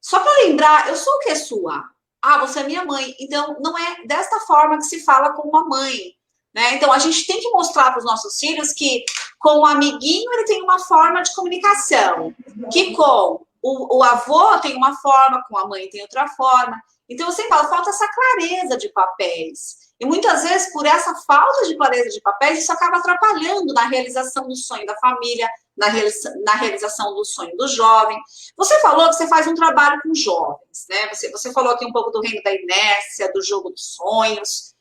Só para lembrar, eu sou o que é sua? Ah, você é minha mãe. Então, não é desta forma que se fala com uma mãe. Né? Então, a gente tem que mostrar para os nossos filhos que com o amiguinho ele tem uma forma de comunicação, que com o avô tem uma forma, com a mãe tem outra forma. Então, eu sempre falo, falta essa clareza de papéis. E muitas vezes, por essa falta de clareza de papéis, isso acaba atrapalhando na realização do sonho da família, na realização do sonho do jovem. Você falou que você faz um trabalho com jovens, né? Você falou aqui um pouco do reino da inércia, do jogo dos sonhos.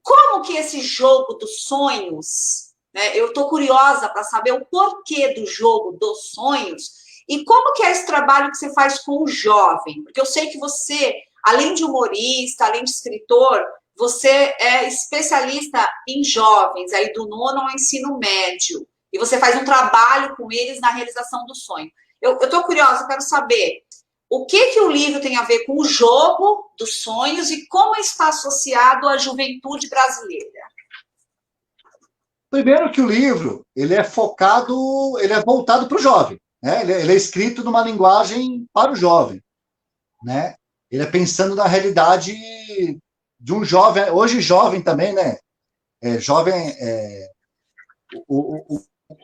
Como que esse jogo dos sonhos, né? Eu estou curiosa para saber o porquê do jogo dos sonhos e como que é esse trabalho que você faz com o jovem. Porque eu sei que você, além de humorista, além de escritor, você é especialista em jovens, aí do nono ao ensino médio. E você faz um trabalho com eles na realização do sonho. Eu estou curiosa, quero saber o que o livro tem a ver com o jogo dos sonhos e como está associado à juventude brasileira. Primeiro que o livro, ele é voltado para o jovem. Né? Ele é escrito numa linguagem para o jovem. Né? Ele é pensando na realidade de um jovem, hoje jovem também, né?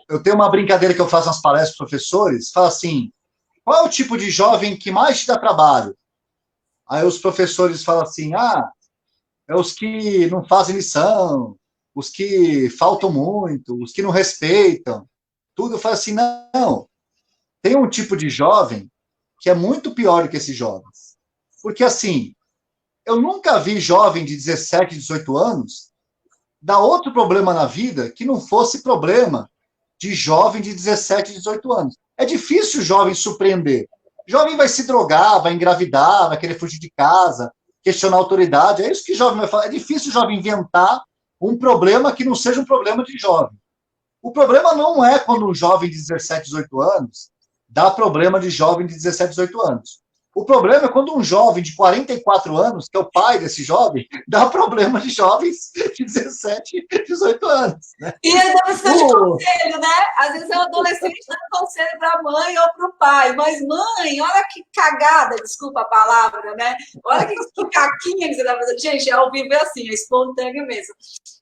Eu tenho uma brincadeira que eu faço nas palestras para professores, fala assim, qual é o tipo de jovem que mais te dá trabalho? Aí os professores falam assim, é os que não fazem lição, os que faltam muito, os que não respeitam, tudo. Eu falo assim, não, tem um tipo de jovem que é muito pior do que esses jovens. Porque assim, eu nunca vi jovem de 17, 18 anos dar outro problema na vida que não fosse problema de jovem de 17, 18 anos. É difícil o jovem surpreender. O jovem vai se drogar, vai engravidar, vai querer fugir de casa, questionar a autoridade. É isso que o jovem vai falar. É difícil o jovem inventar um problema que não seja um problema de jovem. O problema não é quando um jovem de 17, 18 anos dá problema de jovem de 17, 18 anos. O problema é quando um jovem de 44 anos, que é o pai desse jovem, dá problema de jovens de 17, 18 anos. Né? E ainda precisa de conselho, né? Às vezes é o adolescente dando conselho para a mãe ou para o pai. Mas, mãe, olha que cagada, desculpa a palavra, né? Olha que caquinha que você está fazendo. Gente, ao vivo é assim, é espontâneo mesmo.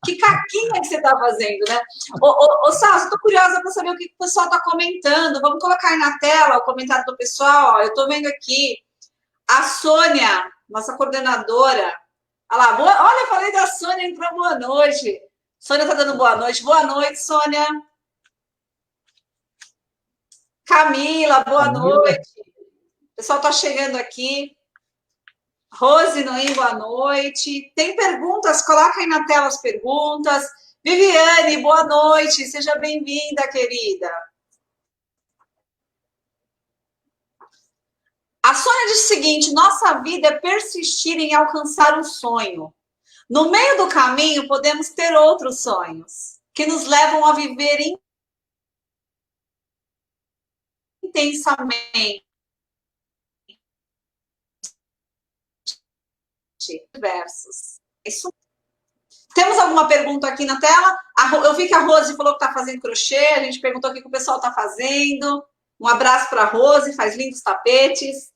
Que caquinha que você está fazendo, né? Ô Sassi, estou curiosa para saber o que o pessoal está comentando. Vamos colocar aí na tela o comentário do pessoal. Ó, eu estou vendo aqui. A Sônia, nossa coordenadora. Olha lá, olha, eu falei da Sônia, entrou boa noite. Sônia está dando boa noite. Boa noite, Sônia. Camila, boa noite. O pessoal está chegando aqui. Rose Noim, boa noite. Tem perguntas? Coloca aí na tela as perguntas. Viviane, boa noite. Seja bem-vinda, querida. A Sônia diz o seguinte, nossa vida é persistir em alcançar um sonho. No meio do caminho, podemos ter outros sonhos, que nos levam a viver intensamente. Diversos. Isso. Temos alguma pergunta aqui na tela? Eu vi que a Rose falou que está fazendo crochê, a gente perguntou o que o pessoal está fazendo. Um abraço para a Rose, faz lindos tapetes.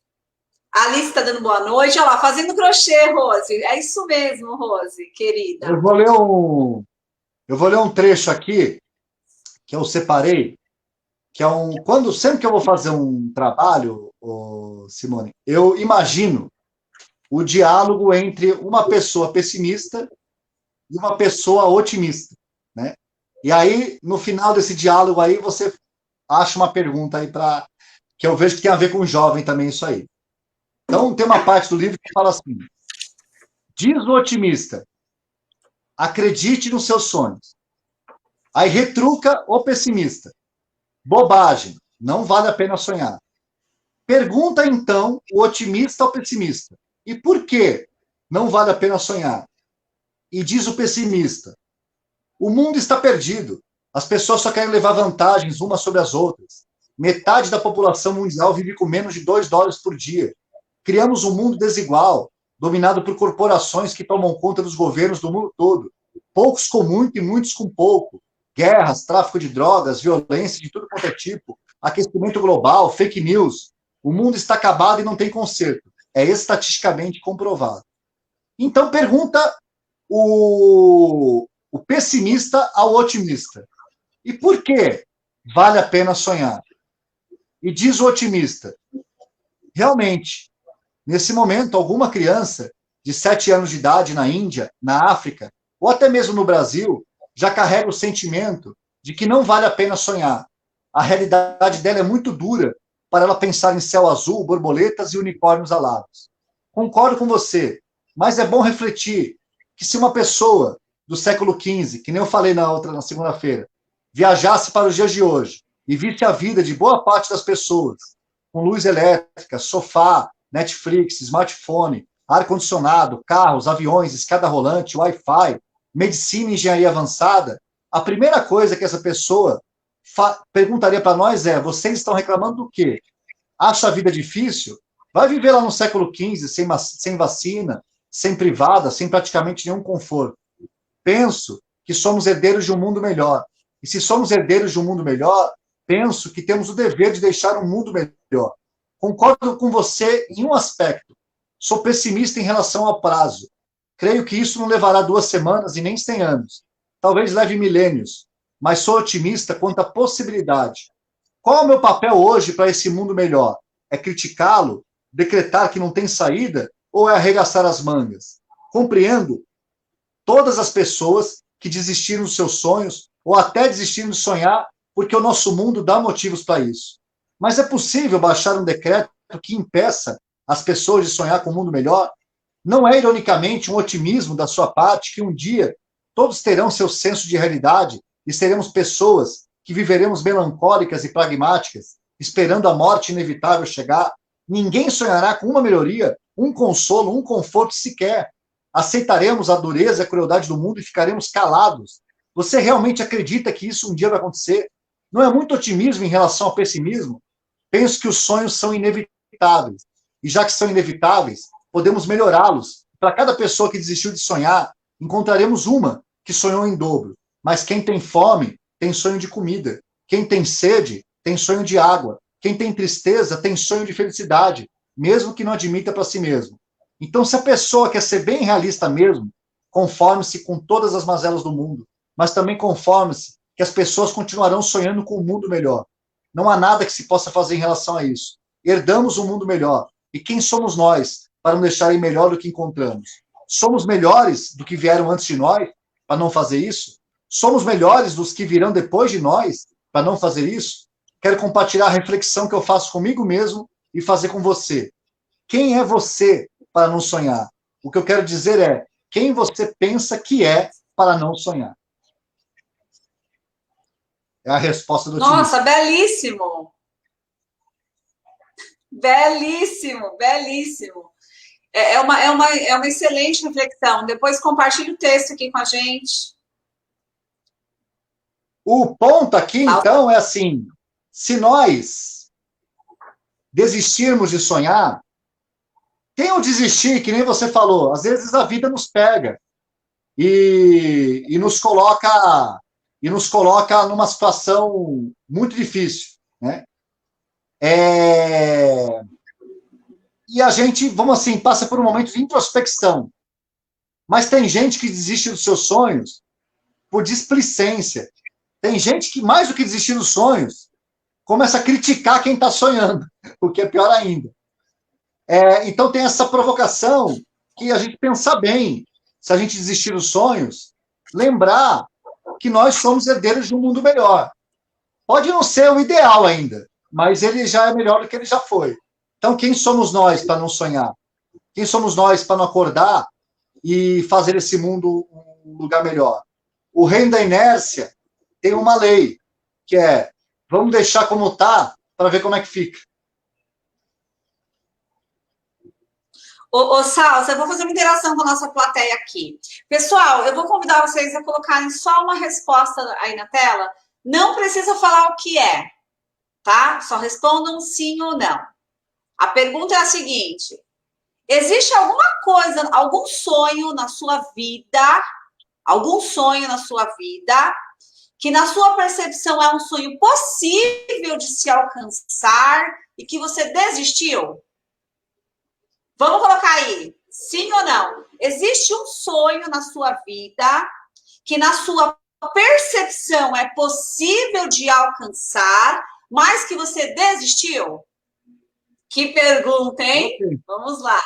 A Alice está dando boa noite. Olha lá, fazendo crochê, Rose. É isso mesmo, Rose, querida. Eu vou ler um trecho aqui que eu separei, que é sempre que eu vou fazer um trabalho, Simone, eu imagino o diálogo entre uma pessoa pessimista e uma pessoa otimista, né? E aí, no final desse diálogo aí, você acha uma pergunta aí para que eu vejo que tem a ver com o jovem também isso aí. Então, tem uma parte do livro que fala assim: diz o otimista, acredite nos seus sonhos. Aí retruca o pessimista. Bobagem, não vale a pena sonhar. Pergunta, então, o otimista ao pessimista: e por que não vale a pena sonhar? E diz o pessimista: o mundo está perdido. As pessoas só querem levar vantagens umas sobre as outras. Metade da população mundial vive com menos de $2 por dia. Criamos um mundo desigual, dominado por corporações que tomam conta dos governos do mundo todo. Poucos com muito e muitos com pouco. Guerras, tráfico de drogas, violência de tudo quanto é tipo, aquecimento global, fake news. O mundo está acabado e não tem conserto. É estatisticamente comprovado. Então, pergunta o pessimista ao otimista: e por que vale a pena sonhar? E diz o otimista: realmente, nesse momento, alguma criança de 7 anos de idade na Índia, na África, ou até mesmo no Brasil, já carrega o sentimento de que não vale a pena sonhar. A realidade dela é muito dura para ela pensar em céu azul, borboletas e unicórnios alados. Concordo com você, mas é bom refletir que se uma pessoa do século XV, que nem eu falei na segunda-feira, viajasse para os dias de hoje e visse a vida de boa parte das pessoas, com luz elétrica, sofá, Netflix, smartphone, ar-condicionado, carros, aviões, escada rolante, Wi-Fi, medicina e engenharia avançada, a primeira coisa que essa pessoa perguntaria para nós é: vocês estão reclamando do quê? Acha a vida difícil? Vai viver lá no século XV, sem vacina, sem privada, sem praticamente nenhum conforto. Penso que somos herdeiros de um mundo melhor. E se somos herdeiros de um mundo melhor, penso que temos o dever de deixar um mundo melhor. Concordo com você em um aspecto. Sou pessimista em relação ao prazo. Creio que isso não levará 2 semanas e nem 100 anos. Talvez leve milênios. Mas sou otimista quanto à possibilidade. Qual é o meu papel hoje para esse mundo melhor? É criticá-lo? Decretar que não tem saída? Ou é arregaçar as mangas? Compreendo todas as pessoas que desistiram dos seus sonhos ou até desistiram de sonhar porque o nosso mundo dá motivos para isso. Mas é possível baixar um decreto que impeça as pessoas de sonhar com um mundo melhor? Não é, ironicamente, um otimismo da sua parte que um dia todos terão seu senso de realidade e seremos pessoas que viveremos melancólicas e pragmáticas, esperando a morte inevitável chegar? Ninguém sonhará com uma melhoria, um consolo, um conforto sequer. Aceitaremos a dureza e a crueldade do mundo e ficaremos calados. Você realmente acredita que isso um dia vai acontecer? Não é muito otimismo em relação ao pessimismo? Penso que os sonhos são inevitáveis. E já que são inevitáveis, podemos melhorá-los. Para cada pessoa que desistiu de sonhar, encontraremos uma que sonhou em dobro. Mas quem tem fome, tem sonho de comida. Quem tem sede, tem sonho de água. Quem tem tristeza, tem sonho de felicidade, mesmo que não admita para si mesmo. Então, se a pessoa quer ser bem realista mesmo, conforme-se com todas as mazelas do mundo, mas também conforme-se que as pessoas continuarão sonhando com um mundo melhor. Não há nada que se possa fazer em relação a isso. Herdamos um mundo melhor. E quem somos nós para não deixar melhor do que encontramos? Somos melhores do que vieram antes de nós para não fazer isso? Somos melhores dos que virão depois de nós para não fazer isso? Quero compartilhar a reflexão que eu faço comigo mesmo e fazer com você. Quem é você para não sonhar? O que eu quero dizer é: quem você pensa que é para não sonhar? É a resposta do otimista. Nossa, belíssimo! Belíssimo, belíssimo. É uma excelente reflexão. Depois compartilhe o texto aqui com a gente. O ponto aqui, então, é assim: se nós desistirmos de sonhar, tem o desistir, que nem você falou, às vezes a vida nos pega e nos coloca numa situação muito difícil, né? E a gente, vamos assim, passa por um momento de introspecção. Mas tem gente que desiste dos seus sonhos por displicência. Tem gente que, mais do que desistir dos sonhos, começa a criticar quem está sonhando, o que é pior ainda. Então tem essa provocação que a gente pensar bem, se a gente desistir dos sonhos, lembrar que nós somos herdeiros de um mundo melhor. Pode não ser o ideal ainda, mas ele já é melhor do que ele já foi. Então, quem somos nós para não sonhar? Quem somos nós para não acordar e fazer esse mundo um lugar melhor? O reino da inércia tem uma lei, que é, vamos deixar como está para ver como é que fica. Ô, Salsa, eu vou fazer uma interação com a nossa plateia aqui. Pessoal, eu vou convidar vocês a colocarem só uma resposta aí na tela. Não precisa falar o que é, tá? Só respondam sim ou não. A pergunta é a seguinte: existe alguma coisa, algum sonho na sua vida, que na sua percepção é um sonho possível de se alcançar e que você desistiu? Vamos colocar aí, sim ou não? Existe um sonho na sua vida que na sua percepção é possível de alcançar, mas que você desistiu? Que pergunta, hein? Okay. Vamos lá.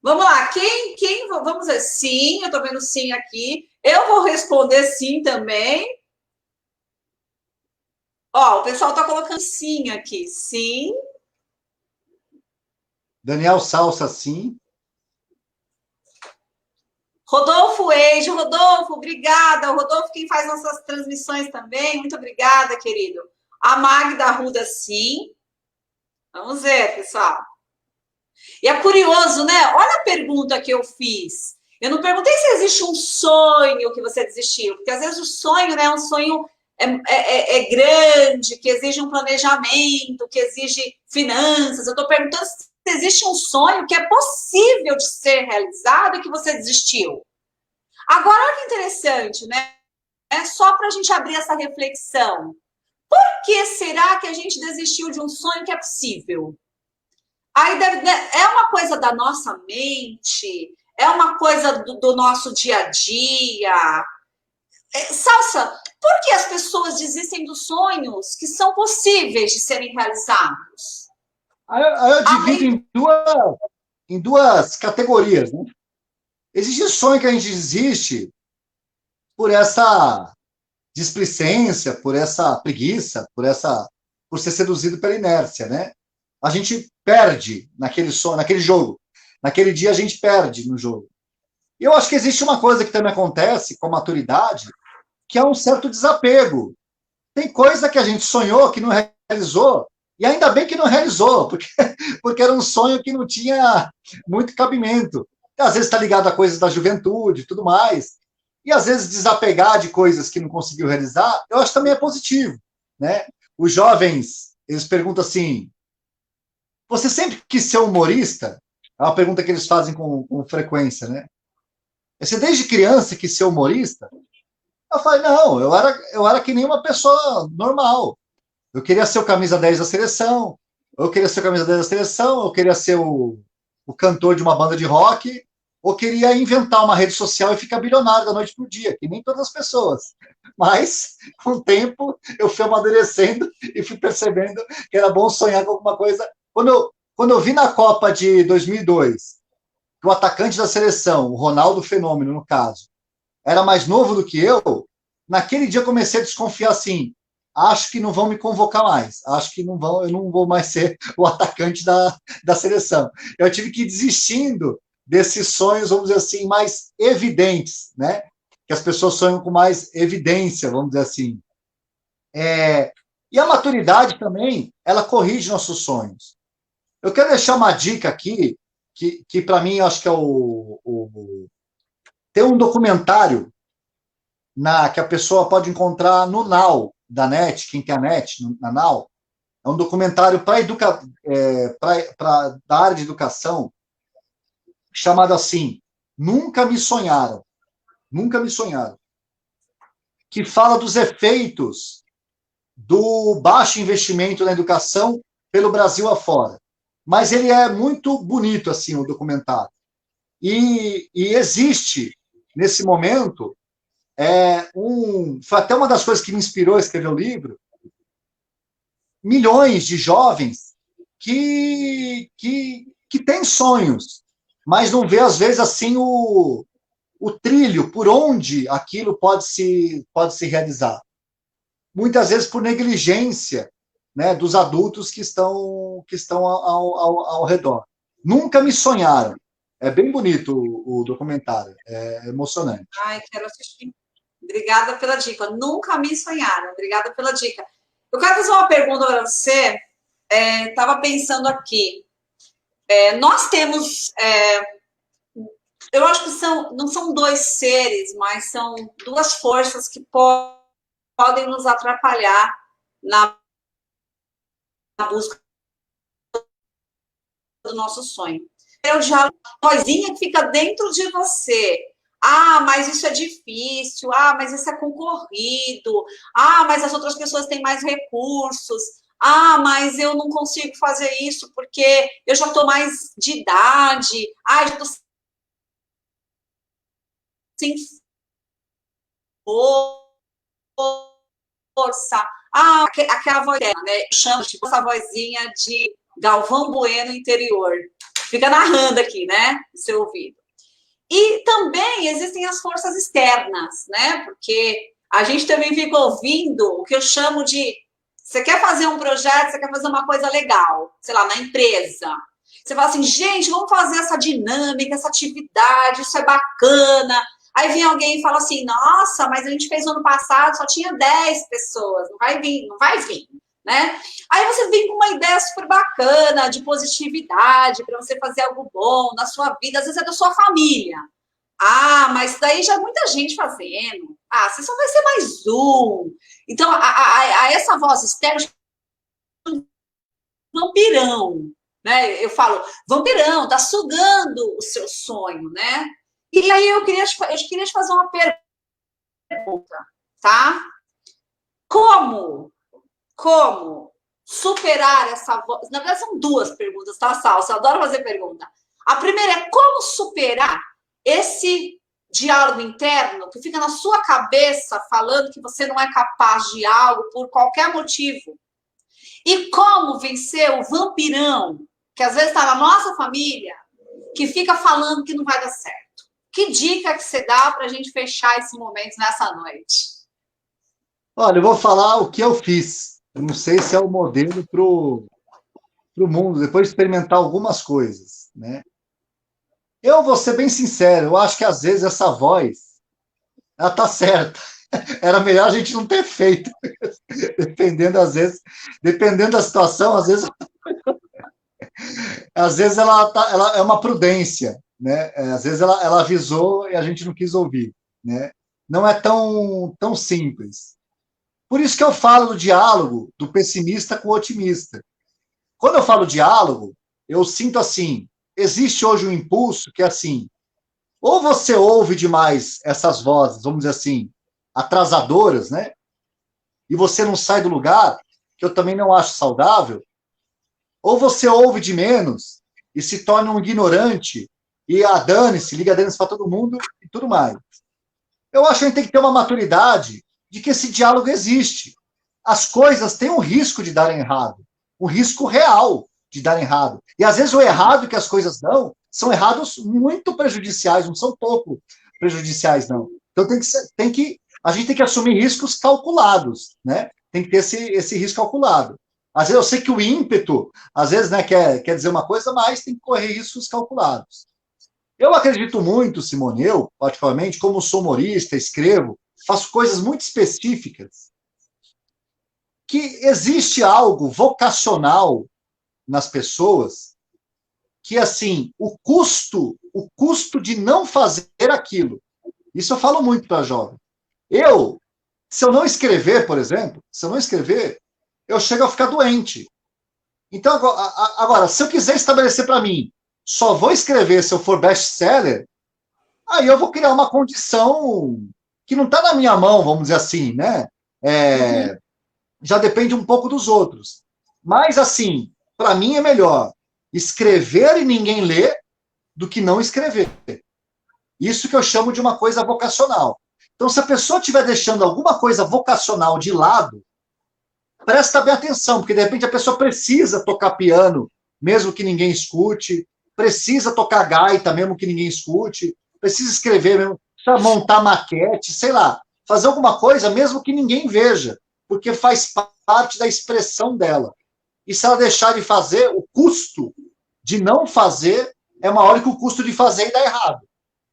Vamos lá. Vamos ver. Sim, eu estou vendo sim aqui. Eu vou responder sim também. Ó, o pessoal está colocando sim aqui. Sim. Daniel Salsa, sim. Rodolfo Eide. Rodolfo, obrigada. O Rodolfo, quem faz nossas transmissões também. Muito obrigada, querido. A Magda Arruda, sim. Vamos ver, pessoal. E é curioso, né? Olha a pergunta que eu fiz. Eu não perguntei se existe um sonho que você desistiu, porque às vezes o sonho, né, é um sonho grande, que exige um planejamento, que exige finanças. Eu estou perguntando se existe um sonho que é possível de ser realizado e que você desistiu. Agora, olha que interessante, né? É só para a gente abrir essa reflexão. Por que será que a gente desistiu de um sonho que é possível? Aí é uma coisa da nossa mente, é uma coisa do nosso dia a dia. Salsa, por que as pessoas desistem dos sonhos que são possíveis de serem realizados? Aí eu divido em duas categorias, né? Existe sonho que a gente desiste por essa displicência, por essa preguiça, por ser seduzido pela inércia, né? A gente perde naquele sonho, naquele jogo. Naquele dia a gente perde no jogo. E eu acho que existe uma coisa que também acontece com a maturidade, que é um certo desapego. Tem coisa que a gente sonhou que não realizou, e ainda bem que não realizou, porque era um sonho que não tinha muito cabimento. E, às vezes está ligado a coisas da juventude e tudo mais. E às vezes desapegar de coisas que não conseguiu realizar, eu acho que também é positivo, né? Os jovens, eles perguntam assim: você sempre quis ser humorista? É uma pergunta que eles fazem com frequência, né? Você desde criança quis ser humorista? Eu falei, não, eu era que nem uma pessoa normal. Eu queria ser o camisa 10 da seleção, eu queria ser o camisa 10 da seleção, eu queria ser o cantor de uma banda de rock, ou queria inventar uma rede social e ficar bilionário da noite pro dia, que nem todas as pessoas. Mas, com o tempo, eu fui amadurecendo e fui percebendo que era bom sonhar com alguma coisa. Quando eu vi na Copa de 2002, que o atacante da seleção, o Ronaldo Fenômeno, no caso, era mais novo do que eu, naquele dia eu comecei a desconfiar assim, acho que não vão me convocar mais, acho que eu não vou mais ser o atacante da seleção. Eu tive que ir desistindo desses sonhos, vamos dizer assim, mais evidentes, né? Que as pessoas sonham com mais evidência, vamos dizer assim. E a maturidade também, ela corrige nossos sonhos. Eu quero deixar uma dica aqui, que para mim, eu acho que é tem um documentário que a pessoa pode encontrar no Now, da NET, quem tem a NET, na Now. É um documentário da área de educação, chamado assim, Nunca Me Sonharam. Nunca Me Sonharam. Que fala dos efeitos do baixo investimento na educação pelo Brasil afora. Mas ele é muito bonito, assim, o documentário. E existe, nesse momento, foi até uma das coisas que me inspirou a escrever o livro, milhões de jovens que têm sonhos, mas não vê, às vezes, assim, o trilho por onde aquilo pode se realizar. muitas vezes por negligência, né, dos adultos que estão ao redor. Nunca me sonharam. É bem bonito o documentário, é emocionante. Ai, quero assistir. Obrigada pela dica. Nunca me sonharam. Obrigada pela dica. Eu quero fazer uma pergunta para você. Estava pensando aqui. Nós temos, eu acho que não são dois seres, mas são duas forças que podem nos atrapalhar na busca do nosso sonho. É o diálogo, a vozinha que fica dentro de você. Ah, mas isso é difícil. Ah, mas isso é concorrido. Ah, mas as outras pessoas têm mais recursos. Ah, mas eu não consigo fazer isso porque eu já estou mais de idade. Ah, já estou sem força. Ah, aquela voz, né? Eu chamo tipo essa vozinha de Galvão Bueno interior. Fica narrando aqui, né? No seu ouvido. E também existem as forças externas, né? Porque a gente também fica ouvindo o que eu chamo de... Você quer fazer um projeto, você quer fazer uma coisa legal, sei lá, na empresa. Você fala assim, gente, vamos fazer essa dinâmica, essa atividade, isso é bacana. Aí vem alguém e fala assim, nossa, mas a gente fez no ano passado, só tinha 10 pessoas, não vai vir, né? Aí você vem com uma ideia super bacana, de positividade, para você fazer algo bom na sua vida, às vezes é da sua família. Ah, mas daí já é muita gente fazendo. Ah, você só vai ser mais um. Então, a essa voz externa, vampirão, né? Eu falo, vampirão, tá sugando o seu sonho, né? E aí eu queria te fazer uma pergunta, tá? Como superar essa voz? Na verdade, são duas perguntas, tá, Salsa? Eu adoro fazer pergunta. A primeira é como superar esse diálogo interno que fica na sua cabeça falando que você não é capaz de algo por qualquer motivo. E como vencer o vampirão, que às vezes está na nossa família, que fica falando que não vai dar certo. Que dica que você dá para a gente fechar esse momento nessa noite? Olha, eu vou falar o que eu fiz. Eu não sei se é o modelo para o mundo, depois de experimentar algumas coisas, né? Eu vou ser bem sincero, eu acho que às vezes essa voz, ela tá certa. Era melhor a gente não ter feito. Dependendo, às vezes, dependendo da situação, às vezes ela é uma prudência, né? Às vezes ela avisou e a gente não quis ouvir, né? Não é tão simples. Por isso que eu falo do diálogo do pessimista com o otimista. Quando eu falo diálogo, eu sinto assim, existe hoje um impulso que é assim, ou você ouve demais essas vozes, vamos dizer assim, atrasadoras, né? E você não sai do lugar, que eu também não acho saudável, ou você ouve de menos e se torna um ignorante e dane-se, liga dane-se para todo mundo e tudo mais. Eu acho que a gente tem que ter uma maturidade de que esse diálogo existe. As coisas têm um risco de darem errado, um risco real de darem errado. E às vezes o errado que as coisas dão são errados muito prejudiciais, não são pouco prejudiciais, não. Então a gente tem que assumir riscos calculados, né? Tem que ter esse risco calculado. Às vezes eu sei que o ímpeto, às vezes, né, quer dizer uma coisa, mas tem que correr riscos calculados. Eu acredito muito, Simone, eu, particularmente, como sou humorista, escrevo, faço coisas muito específicas, que existe algo vocacional nas pessoas que, assim, o custo de não fazer aquilo, isso eu falo muito para jovem. Se eu não escrever, por exemplo, eu chego a ficar doente. Então, agora, se eu quiser estabelecer para mim, só vou escrever se eu for best-seller, aí eu vou criar uma condição que não está na minha mão, vamos dizer assim, né? Já depende um pouco dos outros. Mas, assim, para mim é melhor escrever e ninguém ler do que não escrever. Isso que eu chamo de uma coisa vocacional. Então, se a pessoa estiver deixando alguma coisa vocacional de lado, presta bem atenção, porque de repente a pessoa precisa tocar piano, mesmo que ninguém escute, precisa tocar gaita, mesmo que ninguém escute, precisa escrever mesmo, precisa montar maquete, sei lá, fazer alguma coisa, mesmo que ninguém veja. porque faz parte da expressão dela. E se ela deixar de fazer, o custo de não fazer é maior que o custo de fazer e dar errado,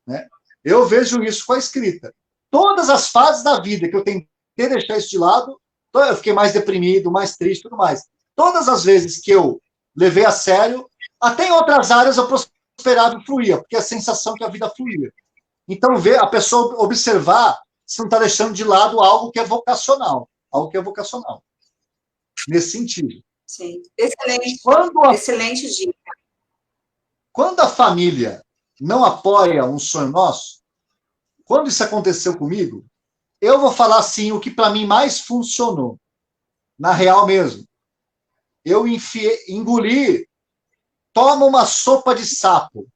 né? Eu vejo isso com a escrita. Todas as fases da vida que eu tentei deixar isso de lado, eu fiquei mais deprimido, mais triste, tudo mais. Todas as vezes que eu levei a sério, até em outras áreas eu prosperava e fluía, porque a sensação que a vida fluía. Então, ver a pessoa observar se não está deixando de lado algo que é vocacional. Algo que é vocacional. Nesse sentido. Sim, excelente. Excelente dica. Quando a família não apoia um sonho nosso, quando isso aconteceu comigo, eu vou falar assim, o que para mim mais funcionou. Na real mesmo. Eu engoli, toma uma sopa de sapo.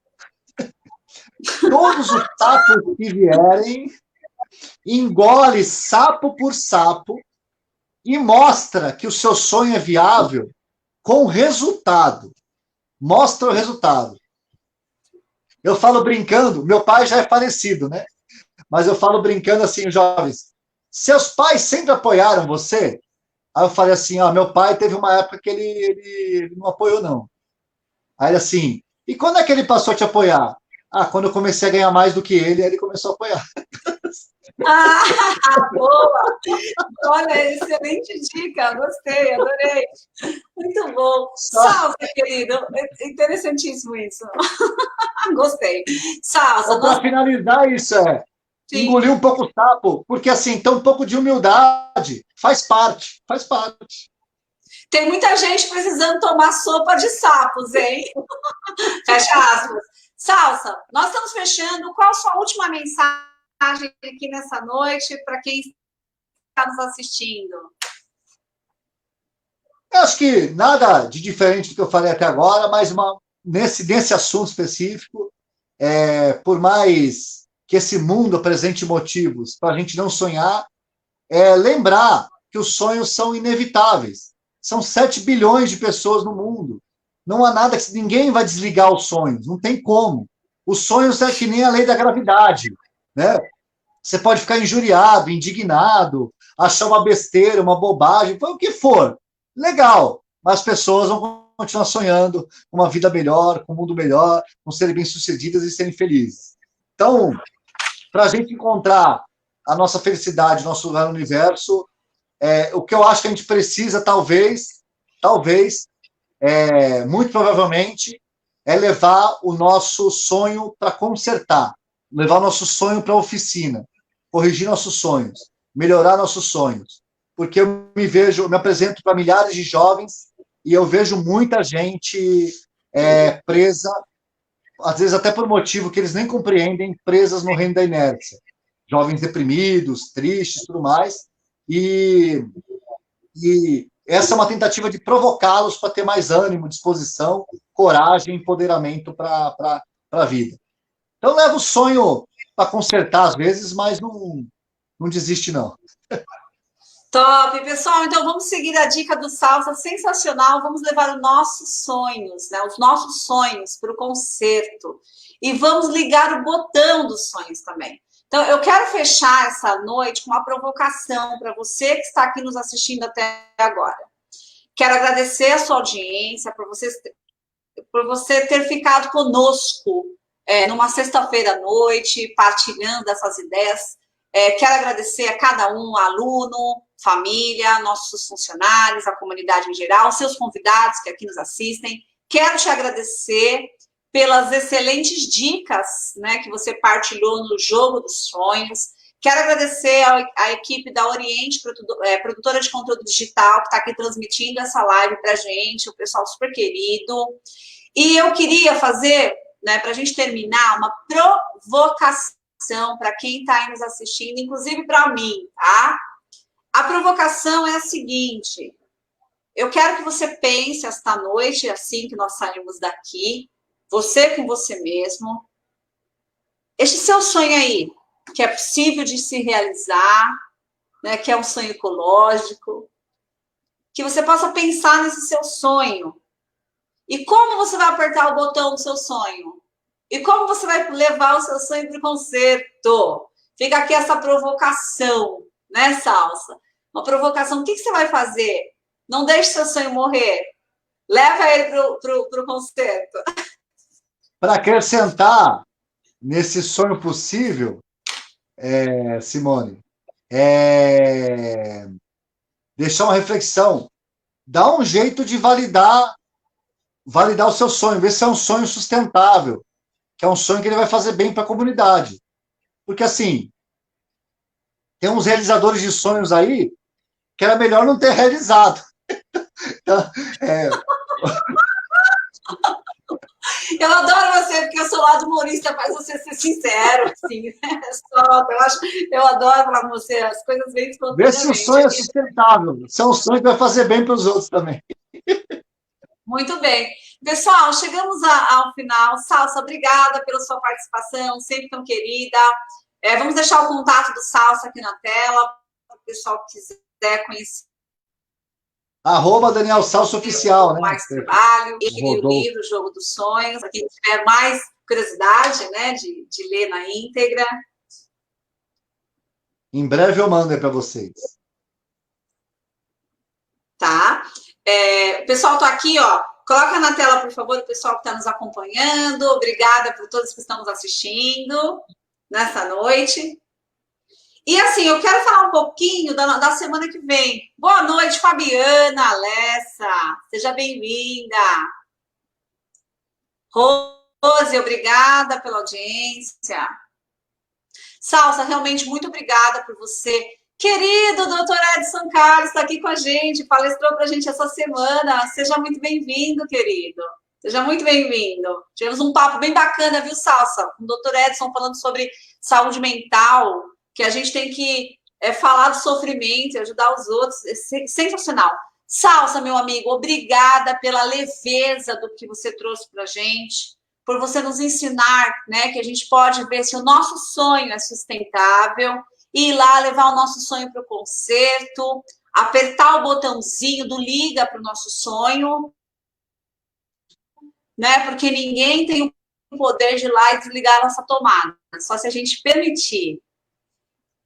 Todos os sapos que vierem, engole sapo por sapo e mostra que o seu sonho é viável com resultado. Mostra o resultado. Eu falo brincando, meu pai já é falecido, né? Mas eu falo brincando assim, jovens, seus pais sempre apoiaram você? Aí eu falei assim, ó, meu pai teve uma época que ele não apoiou, não. Aí ele assim, e quando é que ele passou a te apoiar? Ah, quando eu comecei a ganhar mais do que ele começou a apoiar. Boa! Olha, excelente dica, gostei, adorei. Muito bom. Salve, querido. Interessantíssimo isso. Gostei. Salve. Para finalizar isso, engolir um pouco o sapo, porque assim, tem um pouco de humildade, faz parte, faz parte. Tem muita gente precisando tomar sopa de sapos, hein? Fecha aspas. Salsa, nós estamos fechando. Qual a sua última mensagem aqui nessa noite para quem está nos assistindo? Eu acho que nada de diferente do que eu falei até agora, mas nesse assunto específico, por mais que esse mundo apresente motivos para a gente não sonhar, lembrar que os sonhos são inevitáveis. São 7 bilhões de pessoas no mundo. Não há nada que ninguém vai desligar os sonhos, não tem como. Os sonhos é que nem a lei da gravidade, né? Você pode ficar injuriado, indignado, achar uma besteira, uma bobagem, foi o que for. Legal, mas as pessoas vão continuar sonhando com uma vida melhor, com um mundo melhor, com serem bem-sucedidas e serem felizes. Então, para a gente encontrar a nossa felicidade, nosso lugar no universo, o que eu acho que a gente precisa, talvez, muito provavelmente, é levar o nosso sonho para consertar, levar o nosso sonho para a oficina, corrigir nossos sonhos, melhorar nossos sonhos. Porque eu me apresento para milhares de jovens e eu vejo muita gente presa, às vezes até por motivo que eles nem compreendem, presas no reino da inércia. Jovens deprimidos, tristes, tudo mais. E essa é uma tentativa de provocá-los para ter mais ânimo, disposição, coragem, empoderamento para a vida. Então, leva o sonho para consertar às vezes, mas não desiste, não. Top, pessoal. Então, vamos seguir a dica do Salsa, sensacional. Vamos levar os nossos sonhos, né? Os nossos sonhos para o concerto. E vamos ligar o botão dos sonhos também. Então, eu quero fechar essa noite com uma provocação para você que está aqui nos assistindo até agora. Quero agradecer a sua audiência, por você ter ficado conosco numa sexta-feira à noite, partilhando essas ideias. Quero agradecer a cada um, aluno, família, nossos funcionários, a comunidade em geral, seus convidados que aqui nos assistem. Quero te agradecer pelas excelentes dicas, né, que você partilhou no Jogo dos Sonhos. Quero agradecer à equipe da Oriente, produtora de conteúdo digital, que está aqui transmitindo essa live para a gente, o pessoal super querido. E eu queria fazer, né, para a gente terminar, uma provocação para quem está aí nos assistindo, inclusive para mim, tá? A provocação é a seguinte: eu quero que você pense esta noite, assim que nós sairmos daqui, você com você mesmo, este seu sonho aí, que é possível de se realizar, né, que é um sonho ecológico, que você possa pensar nesse seu sonho. E como você vai apertar o botão do seu sonho? E como você vai levar o seu sonho para o concerto? Fica aqui essa provocação, né, Salsa? uma provocação. O que você vai fazer? Não deixe seu sonho morrer. Leva ele para o concerto. Para acrescentar nesse sonho possível, Simone, deixar uma reflexão. Dá um jeito de validar o seu sonho, ver se é um sonho sustentável, que é um sonho que ele vai fazer bem para a comunidade. Porque, assim, tem uns realizadores de sonhos aí que era melhor não ter realizado. Então, Eu adoro você, porque o seu lado humorista faz você ser sincero, assim, né? Eu adoro falar com você, as coisas bem vê se o espontaneamente. sonho é sustentável, se é um sonho que vai fazer bem para os outros também. Muito bem. Pessoal, chegamos ao final. Salsa, obrigada pela sua participação, sempre tão querida. Vamos deixar o contato do Salsa aqui na tela, para o pessoal que quiser conhecer. @Daniel Salsa Oficial, né? Mais trabalho, o livro, Jogo dos Sonhos. Quem tiver mais curiosidade, né, de ler na íntegra. Em breve eu mando para vocês. Tá? O pessoal tá aqui, ó. Coloca na tela, por favor, o pessoal que está nos acompanhando. Obrigada por todos que estão nos assistindo nessa noite. E assim, eu quero falar um pouquinho da semana que vem. Boa noite, Fabiana, Alessa. Seja bem-vinda. Rose, obrigada pela audiência. Salsa, realmente muito obrigada por você. Querido doutor Edson Carlos, está aqui com a gente, palestrou para a gente essa semana. Seja muito bem-vindo, querido. Seja muito bem-vindo. Tivemos um papo bem bacana, viu, Salsa? Com o doutor Edson falando sobre saúde mental, que a gente tem que falar do sofrimento e ajudar os outros. É sensacional. Salsa, meu amigo, obrigada pela leveza do que você trouxe para a gente, por você nos ensinar, né, que a gente pode ver se o nosso sonho é sustentável, ir lá levar o nosso sonho para o concerto, apertar o botãozinho do liga para o nosso sonho, né? Porque ninguém tem o poder de ir lá e desligar a nossa tomada, só se a gente permitir.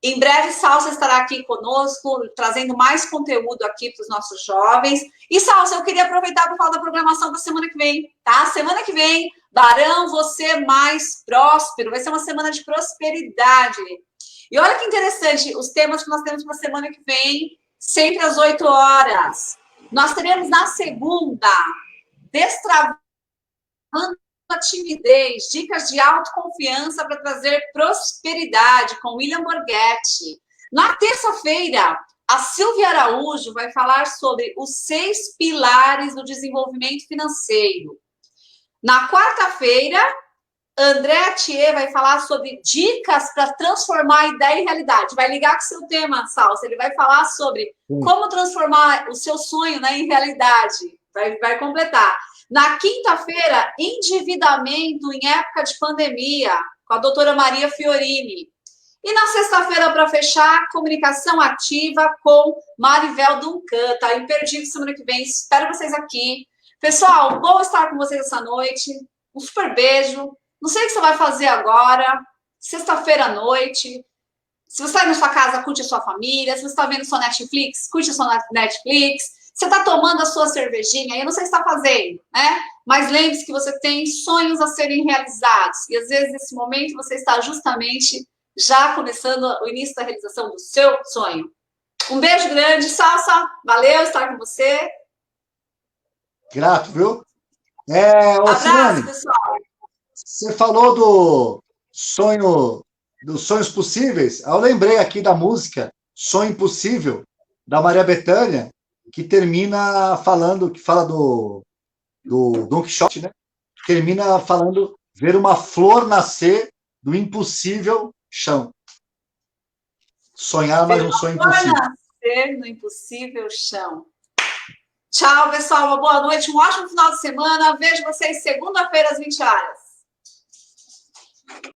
Em breve, Salsa estará aqui conosco, trazendo mais conteúdo aqui para os nossos jovens. E, Salsa, eu queria aproveitar para falar da programação da semana que vem, tá? Semana que vem, Barão, você mais próspero. Vai ser uma semana de prosperidade. E olha que interessante, os temas que nós temos para a semana que vem, sempre às 8 horas. Nós teremos na segunda, destravando a timidez, dicas de autoconfiança para trazer prosperidade com William Borghetti. Na terça-feira, a Silvia Araújo vai falar sobre os 6 pilares do desenvolvimento financeiro. Na quarta-feira, André Thier vai falar sobre dicas para transformar a ideia em realidade. Vai ligar com o seu tema, Salsa. Ele vai falar sobre como transformar o seu sonho, né, em realidade. Vai completar. Na quinta-feira, endividamento em época de pandemia, com a doutora Maria Fiorini. E na sexta-feira, para fechar, comunicação ativa com Marivel Duncan. Tá imperdível semana que vem. Espero vocês aqui. Pessoal, bom estar com vocês essa noite. Um super beijo. Não sei o que você vai fazer agora, sexta-feira à noite. Se você está aí na sua casa, curte a sua família. Se você está vendo sua Netflix, curte a sua Netflix. Você está tomando a sua cervejinha, eu não sei o que você está fazendo, né? Mas lembre-se que você tem sonhos a serem realizados. E às vezes, nesse momento, você está justamente já começando o início da realização do seu sonho. Um beijo grande, Salsa. Valeu estar com você. Grato, viu? Abraço, Simone, pessoal. você falou dos sonhos possíveis. Eu lembrei aqui da música Sonho Impossível, da Maria Bethânia, que termina falando, que fala do Don Quixote, né? Termina falando ver uma flor nascer do impossível chão. Sonhar, mas um sonho impossível. Nascer no impossível chão. Tchau, pessoal. Uma boa noite, um ótimo final de semana. Vejo vocês segunda-feira às 20 horas.